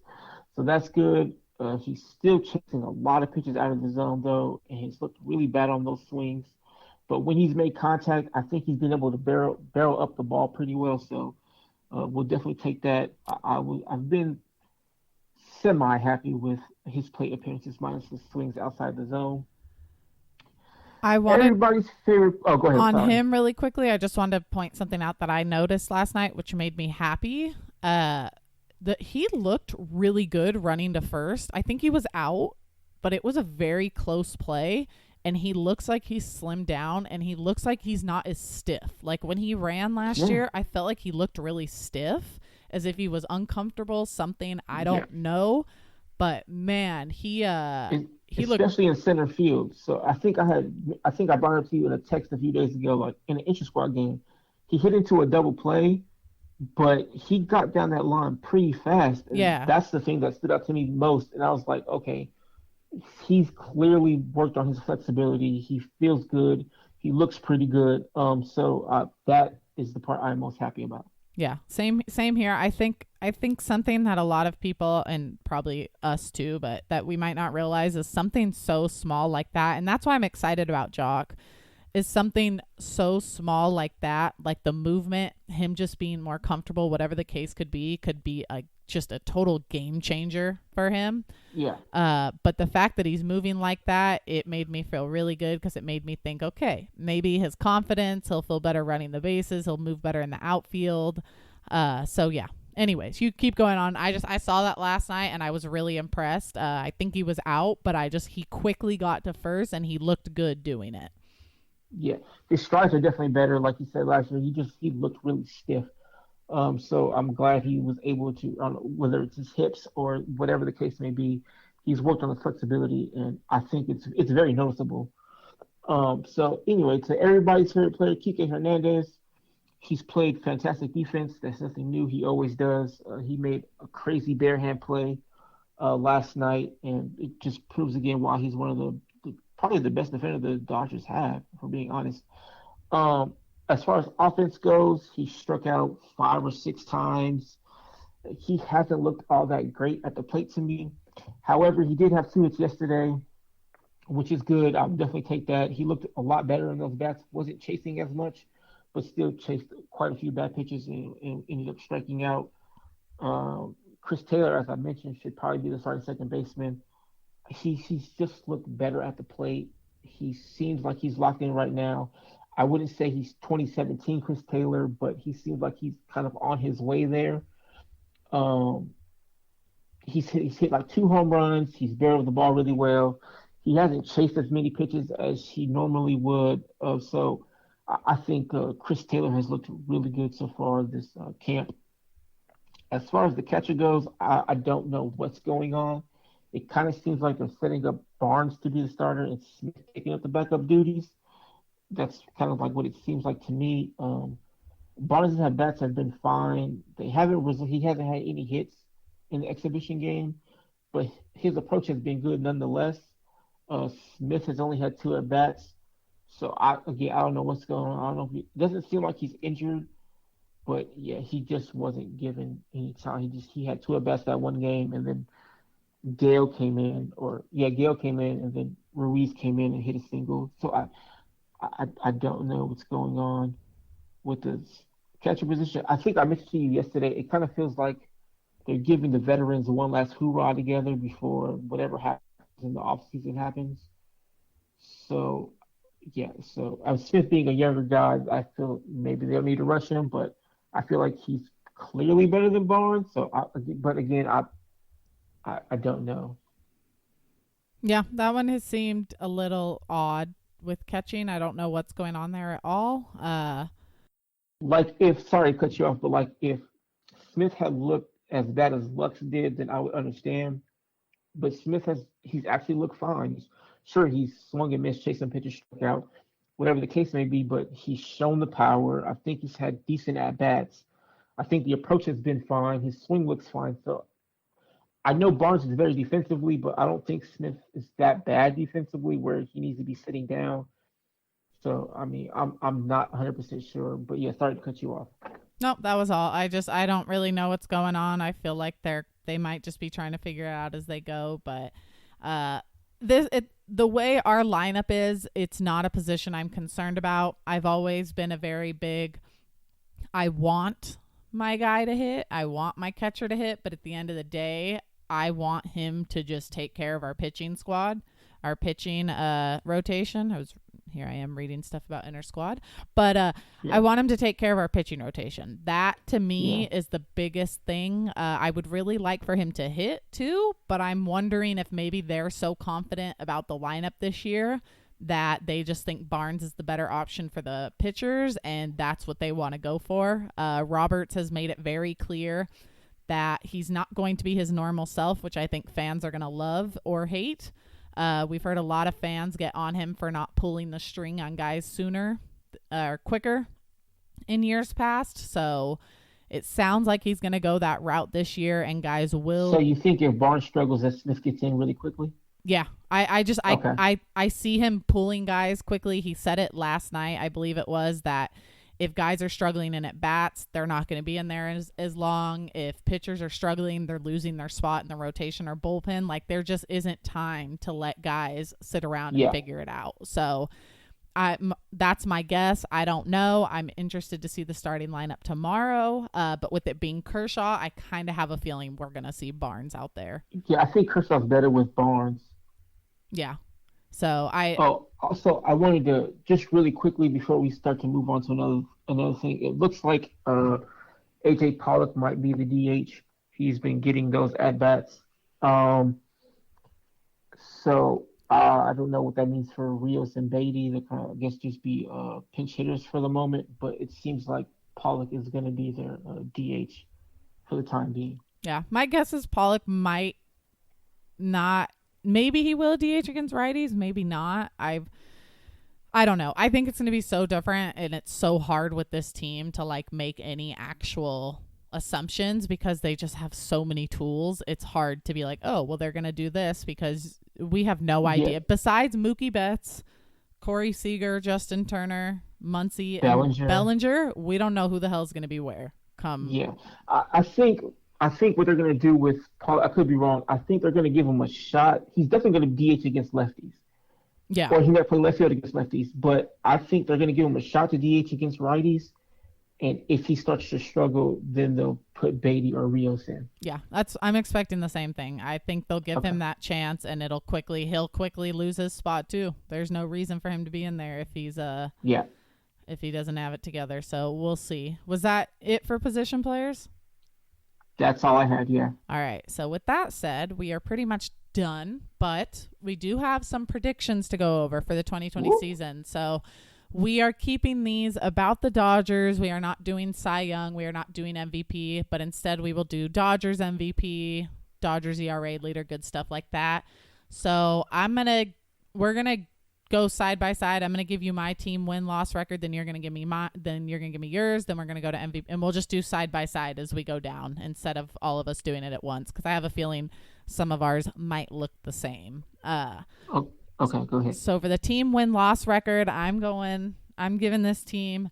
so that's good. He's still chasing a lot of pitches out of the zone though, and he's looked really bad on those swings. But when he's made contact, I think he's been able to barrel up the ball pretty well. So we'll definitely take that. I've been semi happy with his plate appearances minus the swings outside the zone. I wanted Everybody's favorite. Oh, go ahead. on Sorry. him really quickly. I just wanted to point something out that I noticed last night, which made me happy. That he looked really good running to first. I think he was out, but it was a very close play. And he looks like he's slimmed down and he looks like he's not as stiff. Like when he ran last Yeah. year, I felt like he looked really stiff, as if he was uncomfortable, something I Yeah. don't know. But man, he looked. Especially in center field. So I think I brought it up to you in a text a few days ago, like in an inter squad game. He hit into a double play, but he got down that line pretty fast, and Yeah. that's the thing that stood out to me most. And I was like, okay, he's clearly worked on his flexibility. He feels good. He looks pretty good. So that is the part I'm most happy about. Yeah, same here. I think something that a lot of people and probably us too, but that we might not realize is something so small like that. And that's why I'm excited about Jock is something so small like that, like the movement, him just being more comfortable, whatever the case could be a just a total game changer for him. Yeah, But the fact that he's moving like that, it made me feel really good because it made me think, okay, maybe his confidence, he'll feel better running the bases, he'll move better in the outfield. So yeah. Anyways, you keep going on. I saw that last night and I was really impressed. I think he was out, but he quickly got to first and he looked good doing it. Yeah, his strides are definitely better. Like you said last year, he looked really stiff. So I'm glad he was able to, I don't know, whether it's his hips or whatever the case may be, he's worked on the flexibility, and I think it's very noticeable. So anyway, to everybody's favorite player, Kike Hernandez, he's played fantastic defense. That's nothing new. He always does. He made a crazy bare hand play last night, and it just proves again why he's one of the probably the best defender the Dodgers have, if we're being honest. Um, as far as offense goes, he struck out 5 or 6 times. He hasn't looked all that great at the plate to me. However, he did have 2 hits yesterday, which is good. I'll definitely take that. He looked a lot better in those bats. Wasn't chasing as much, but still chased quite a few bad pitches and ended up striking out. Chris Taylor, as I mentioned, should probably be the starting second baseman. He's just looked better at the plate. He seems like he's locked in right now. I wouldn't say he's 2017 Chris Taylor, but he seems like he's kind of on his way there. Um, he's hit like 2 home runs. He's barreled the ball really well. He hasn't chased as many pitches as he normally would. So I think Chris Taylor has looked really good so far this camp. As far as the catcher goes, I don't know what's going on. It kind of seems like they're setting up Barnes to be the starter and Smith taking up the backup duties. That's kind of like what it seems like to me. Barnes' at bats have been fine. He hasn't had any hits in the exhibition game, but his approach has been good nonetheless. Smith has only had 2 at bats, so I don't know what's going on. I don't know. It doesn't seem like he's injured, but yeah, he just wasn't given any time. He had 2 at bats that one game, and then Gale came in, and then Ruiz came in and hit a single. So I don't know what's going on with the catcher position. I think I mentioned to you yesterday. It kind of feels like they're giving the veterans one last hoorah together before whatever happens in the offseason happens. So yeah, so Smith being a younger guy, I feel maybe they'll need to rush him, but I feel like he's clearly better than Barnes. But again, I don't know. Yeah, that one has seemed a little odd with catching. I don't know what's going on there at all. Like if sorry to cut you off, but like if Smith had looked as bad as Lux did, then I would understand. But he's actually looked fine. Sure, he's swung and missed, chasing pitches, struck out, whatever the case may be. But he's shown the power. I think he's had decent at bats. I think the approach has been fine. His swing looks fine. So I know Barnes is very defensively, but I don't think Smith is that bad defensively where he needs to be sitting down. So I mean, I'm not 100% sure. But yeah, sorry to cut you off. Nope, that was all. I don't really know what's going on. I feel like they might just be trying to figure it out as they go, but uh the way our lineup is, it's not a position I'm concerned about. I've always been a very big I want my guy to hit. I want my catcher to hit, but at the end of the day, I want him to just take care of our pitching squad, our pitching rotation. I am reading stuff about inner squad, but I Yeah, want him to take care of our pitching rotation. That to yeah. me is the biggest thing. I would really like for him to hit too, but I'm wondering if maybe they're so confident about the lineup this year that they just think Barnes is the better option for the pitchers, and that's what they want to go for. Roberts has made it very clear that he's not going to be his normal self, which I think fans are going to love or hate. We've heard a lot of fans get on him for not pulling the string on guys sooner or quicker in years past. So it sounds like he's going to go that route this year, and guys So will. you think if Barnes struggles, that Smith gets in really quickly? Yeah, I just Okay. I see him pulling guys quickly. He said it last night, I believe it was, that if guys are struggling in at bats, they're not going to be in there as long. If pitchers are struggling, they're losing their spot in the rotation or bullpen. Like there just isn't time to let guys sit around and Yeah. figure it out. So that's my guess. I don't know. I'm interested to see the starting lineup tomorrow. But with it being Kershaw, I kind of have a feeling we're going to see Barnes out there. Yeah, I think Kershaw's better with Barnes. Yeah. So I Oh, also, I wanted to just really quickly before we start to move on to another thing. It looks like AJ Pollock might be the DH. He's been getting those at bats. Um, so I don't know what that means for Rios and Beatty. They kind of, I guess, just be pinch hitters for the moment. But it seems like Pollock is going to be their DH for the time being. Yeah, my guess is Pollock might not. Maybe he will DH against righties. Maybe not. I don't know. I think it's going to be so different, and it's so hard with this team to like make any actual assumptions because they just have so many tools. It's hard to be like, oh, well, they're going to do this because we have no Yeah, idea. Besides Mookie Betts, Corey Seager, Justin Turner, Muncy, and Bellinger. Bellinger, we don't know who the hell is going to be where. Come, Yeah, I think what they're going to do with Pollock, I could be wrong. I think they're going to give him a shot. He's definitely going to DH against lefties, yeah, or he might play left field against lefties. But I think they're going to give him a shot to DH against righties. And if he starts to struggle, then they'll put Beatty or Rios in. yeah. I'm expecting the same thing. I think they'll give Okay. him that chance, and he'll quickly lose his spot too. There's no reason for him to be in there Yeah, if he doesn't have it together. So we'll see. Was that it for position players? that's all I had. Yeah. All right. So with that said, we are pretty much done, but we do have some predictions to go over for the 2020 Woo. season. So we are keeping these about the Dodgers. We are not doing Cy Young. We are not doing MVP, but instead we will do Dodgers MVP, Dodgers ERA leader, good stuff like that. So we're going to go side by side. I'm going to give you my team win-loss record, then you're going to give me yours, then we're going to go to MVP, and we'll just do side by side as we go down instead of all of us doing it at once because I have a feeling some of ours might look the same. Oh, okay, go ahead. So for the team win-loss record, I'm giving this team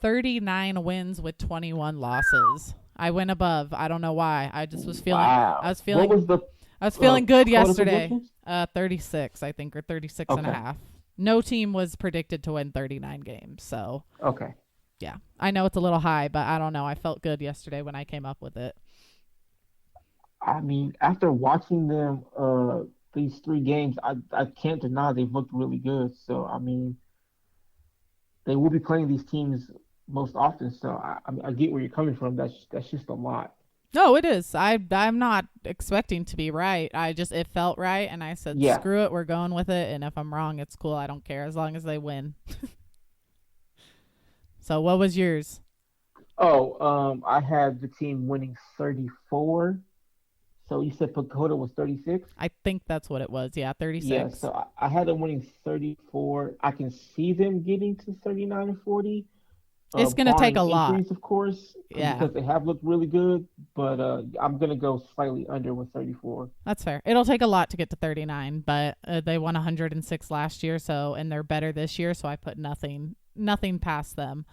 39 wins with 21 losses. I went above. I don't know why. I just was feeling Wow. I was feeling What was the I was feeling good total yesterday. predictions? 36, I think, or 36 and a Okay. half. No team was predicted to win 39 games. So, Okay. yeah. I know it's a little high, but I don't know. I felt good yesterday when I came up with it. I mean, after watching them these three games, I can't deny they've looked really good. So I mean, they will be playing these teams most often. So I get where you're coming from. That's just a lot. No, it is. I'm not expecting to be right. It felt right, and I said, Yeah. screw it, we're going with it. And if I'm wrong, it's cool. I don't care as long as they win. So, what was yours? Oh, I had the team winning 34. So you said Pagoda was 36? I think that's what it was. Yeah, Yeah, 36. so I had them winning 34. I can see them getting to 39 and 40, It's gonna take barring a lot. injuries, of course, Yeah. because they have looked really good. But I'm gonna go slightly under with 34. That's fair. It'll take a lot to get to 39, but they won 106 last year, and they're better this year. So I put nothing past them.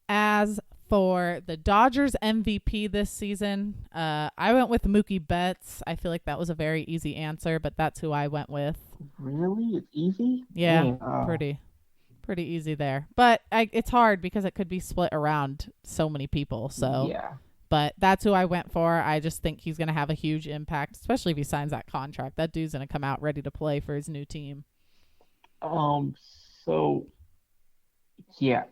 As for the Dodgers MVP this season, I went with Mookie Betts. I feel like that was a very easy answer, but that's who I went with. Really? It's easy? Yeah, Man, pretty easy there. But it's hard because it could be split around so many people. So yeah. but that's who I went for. I just think he's going to have a huge impact, especially if he signs that contract. That dude's going to come out ready to play for his new team. So yeah,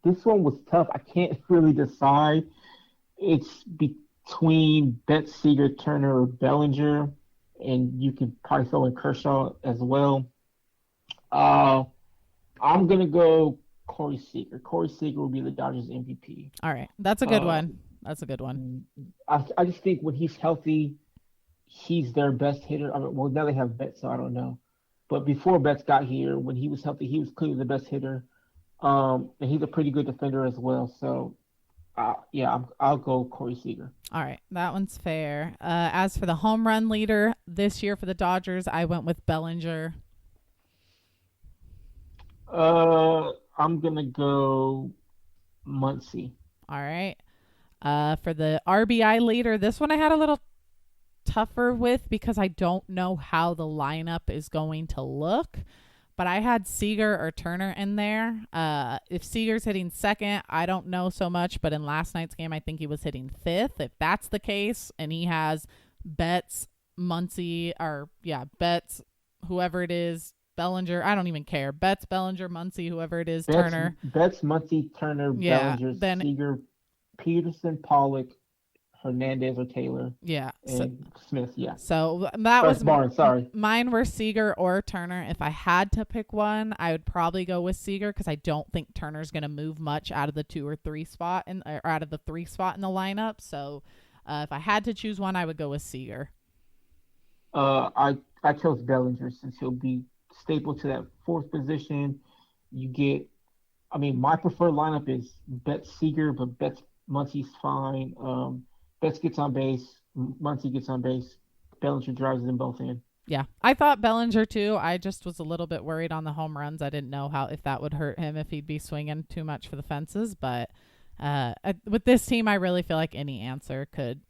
this one was tough. I can't really decide. It's between Betts, Seager, Turner, or Bellinger, and you can probably throw in Kershaw as well. Uh, I'm gonna go Corey Seager. Corey Seager will be the Dodgers MVP. All right. That's a good Uh, one. That's a good one. I just think when he's healthy, he's their best hitter. I mean, well, now they have Betts, so I don't know. But before Betts got here, when he was healthy, he was clearly the best hitter. And he's a pretty good defender as well. So, yeah, I'll go Corey Seager. All right. That one's fair. As for the home run leader this year for the Dodgers, I went with Bellinger. I'm gonna go Muncy. All right. For the RBI leader, this one I had a little tougher with because I don't know how the lineup is going to look. But I had Seager or Turner in there. If Seager's hitting second, I don't know so much. But in last night's game, I think he was hitting fifth. If that's the case, and he has Betts, Muncy, Betts, whoever it is, Bellinger, I don't even care. Betts, Bellinger, Muncy, whoever it is, Turner. Betts, Muncy, Turner, Yeah, Bellinger, then Seager, Peterson, Pollock, Hernandez or Taylor Yeah. and Smith. Yeah, So that or was Barnes. Sorry. mine were Seager or Turner. If I had to pick one, I would probably go with Seager because I don't think Turner's going to move much out of the 2 or 3 spot or out of the 3 spot in the lineup. So if I had to choose one, I would go with Seager. I chose Bellinger since he'll be staple to that fourth position. You get, I mean, my preferred lineup is Betts Seager, but Betts Muncy's fine. Betts gets on base, Muncy gets on base, Bellinger drives them both in. Yeah, I thought Bellinger too. I just was a little bit worried on the home runs. I didn't know how if that would hurt him if he'd be swinging too much for the fences. But with this team, I really feel like any answer could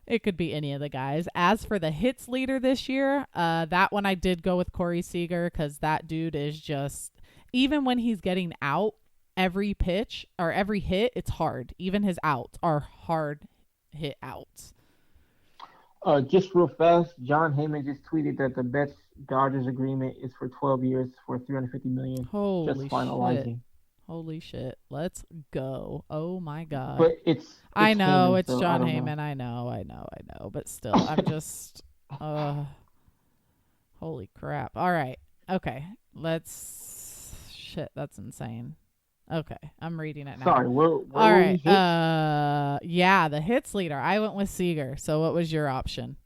it could be any of the guys. As for the hits leader this year, that one I did go with Corey Seager because that dude is just even when he's getting out, every pitch or every hit, it's hard. Even his outs are hard hit outs. Just real fast, John Heyman just tweeted that the Betts Dodgers agreement is for 12 years for 350 million. Just Holy shit. finalizing. Holy shit. Let's go. Oh my God. But it's I know Heyman, it's so I John don't know. Heyman. I know. But still, I'm just, holy crap. All right. Okay. Shit, that's insane. Okay. I'm reading it now. Sorry, where All were right. we hit? Yeah, the hits leader. I went with Seager. So what was your option?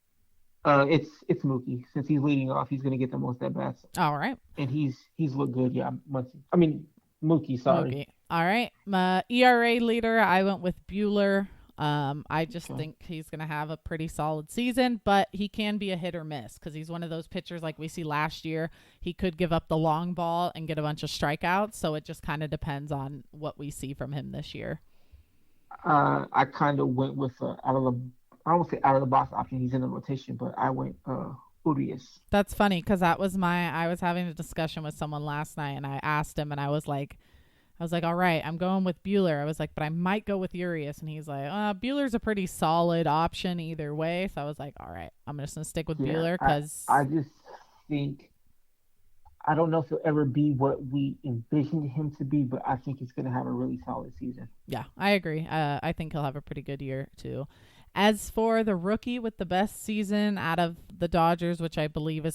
It's Mookie. Since he's leading off, he's gonna get the most at bats, All right. and he's looked good. Yeah, Muncy. I mean Mookie. Sorry. Mookie. All right. My ERA leader, I went with Bueller. I just Okay. think he's going to have a pretty solid season, but he can be a hit or miss because he's one of those pitchers like we see last year. He could give up the long ball and get a bunch of strikeouts, so it just kind of depends on what we see from him this year. I kind of went with out of the I don't want to say out of the box option. He's in the rotation, but I went Urias. That's funny because I was having a discussion with someone last night and I asked him and I was like, all right, I'm going with Bueller. I was like, but I might go with Urias. And he's like, Bueller's a pretty solid option either way. So I was like, all right, I'm just going to stick with Yeah, Bueller I because, I just think I don't know if he'll ever be what we envisioned him to be, but I think he's gonna have a really solid season. yeah, I agree. I think he'll have a pretty good year too. As for the rookie with the best season out of the Dodgers, which I believe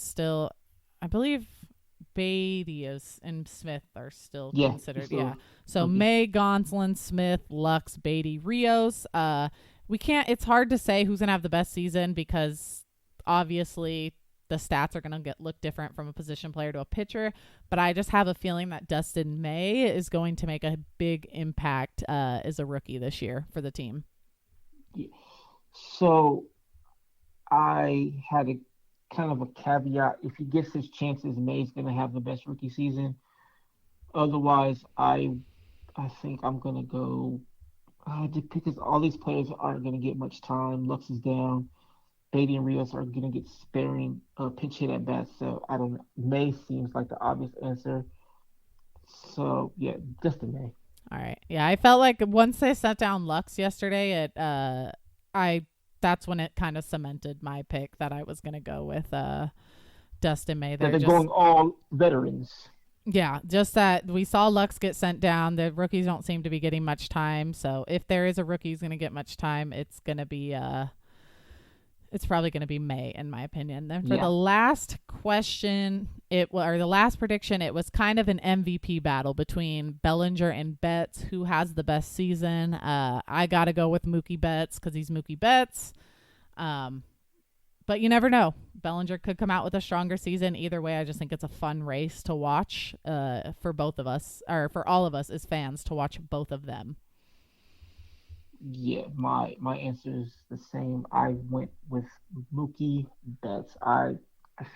Beatty and Smith are still Yeah, he's considered. Yeah. still So rookie. May, Gonsolin, Smith, Lux, Beatty, Rios. We can't. It's hard to say who's gonna have the best season because obviously the stats are gonna look different from a position player to a pitcher. But I just have a feeling that Dustin May is going to make a big impact as a rookie this year for the team. Yeah. So I had a kind of a caveat. If he gets his chances, May's gonna have the best rookie season. Otherwise, I think I'm gonna go. Just because all these players aren't gonna get much time. Lux is down. Beatty and Rios are gonna get sparing pinch hit at bats. So I don't know. May seems like the obvious answer. So yeah, just a May. All right. Yeah, I felt like once they set down Lux yesterday, I that's when it kind of cemented my pick that I was gonna go with Dustin May. That They're they're just going all veterans. yeah, just that we saw Lux get sent down. The rookies don't seem to be getting much time. So if there is a rookie who's gonna get much time, it's probably going to be May, in my opinion. Then for Yeah. the last question, or the last prediction, it was kind of an MVP battle between Bellinger and Betts. Who has the best season? I got to go with Mookie Betts because he's Mookie Betts. But you never know. Bellinger could come out with a stronger season. Either way, I just think it's a fun race to watch for both of us, or for all of us as fans to watch both of them. Yeah, my answer is the same. I went with Mookie Betts. I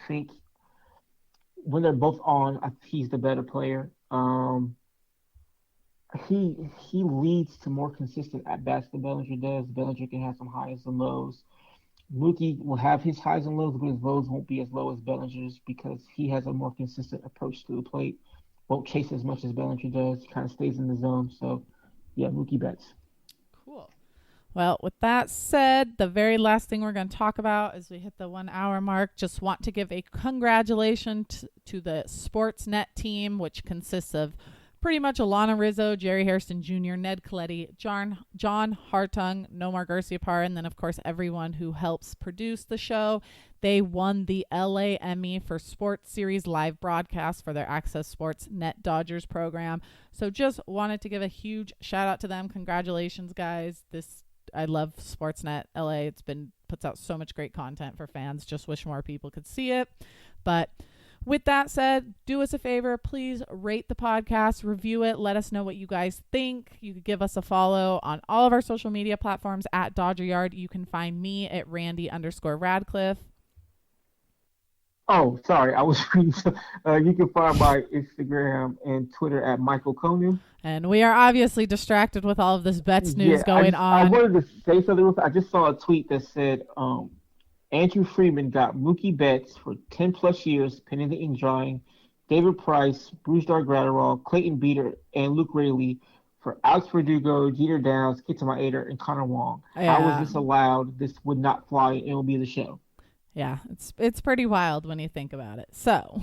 think when they're both on, he's the better player. He leads to more consistent at bats than Bellinger does. Bellinger can have some highs and lows. Mookie will have his highs and lows, but his lows won't be as low as Bellinger's because he has a more consistent approach to the plate. Won't chase as much as Bellinger does. Kind of stays in the zone. So, yeah, Mookie Betts. Cool. Well, with that said, the very last thing we're going to talk about as we hit the 1 hour mark, just want to give a congratulations to the Sportsnet team, which consists of pretty much Alana Rizzo, Jerry Hairston Jr., Ned Coletti, John Hartung, Nomar Garciaparra, and then, of course, everyone who helps produce the show. They won the LA Emmy for Sports Series live broadcast for their Access Sports Net Dodgers program. So just wanted to give a huge shout out to them. Congratulations, guys. I love Sportsnet LA. Puts out so much great content for fans. Just wish more people could see it. But with that said, do us a favor. Please rate the podcast, review it. Let us know what you guys think. You could give us a follow on all of our social media platforms at Dodger Yard. You can find me at Randy_Radcliffe. Oh, sorry, I was reading. You can find my Instagram and Twitter at Michael Conan. And we are obviously distracted with all of this Betts news going I on. wanted to say something. I just saw a tweet that said Andrew Freeman got Mookie Betts for 10 plus years pending the ink drawing. David Price, Brusdar Graterol, Clayton Beater, and Luke Raley for Alex Verdugo, Jeter Downs, Kitama Ader, and Connor Wong. Yeah. How was this allowed? This would not fly in MLB The Show. Yeah, it's pretty wild when you think about it. So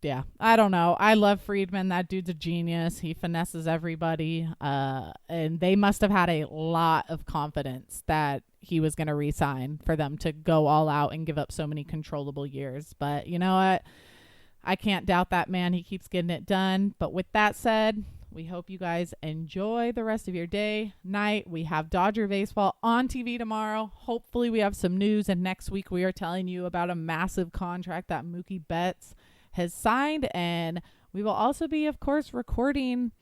yeah, I don't know. I love Friedman. That dude's a genius. He finesses everybody. And they must have had a lot of confidence that he was going to re-sign for them to go all out and give up so many controllable years. But you know what? I can't doubt that man. He keeps getting it done. But with that said, we hope you guys enjoy the rest of your day, night. We have Dodger baseball on TV tomorrow. Hopefully we have some news. And next week we are telling you about a massive contract that Mookie Betts has signed. And we will also be, of course, recording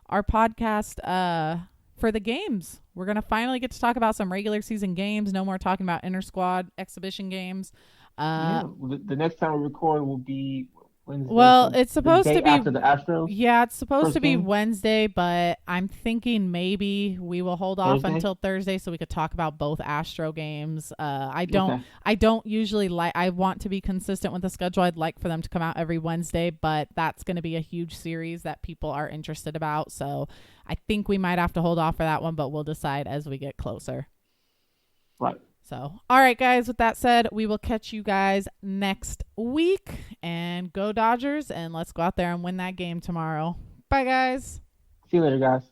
our podcast for the games. We're going to finally get to talk about some regular season games. No more talking about inter-squad exhibition games. The next time we record will be Wednesday. Well, it's supposed to be after the Astros. Yeah, it's supposed to be game? Wednesday, but I'm thinking maybe we will hold off Thursday? until Thursday so we could talk about both Astro games. I don't usually I want to be consistent with the schedule. I'd like for them to come out every Wednesday, but that's going to be a huge series that people are interested about. So I think we might have to hold off for that one, but we'll decide as we get closer. Right. So, all right, guys, with that said, we will catch you guys next week. And go Dodgers, and let's go out there and win that game tomorrow. Bye, guys. See you later, guys.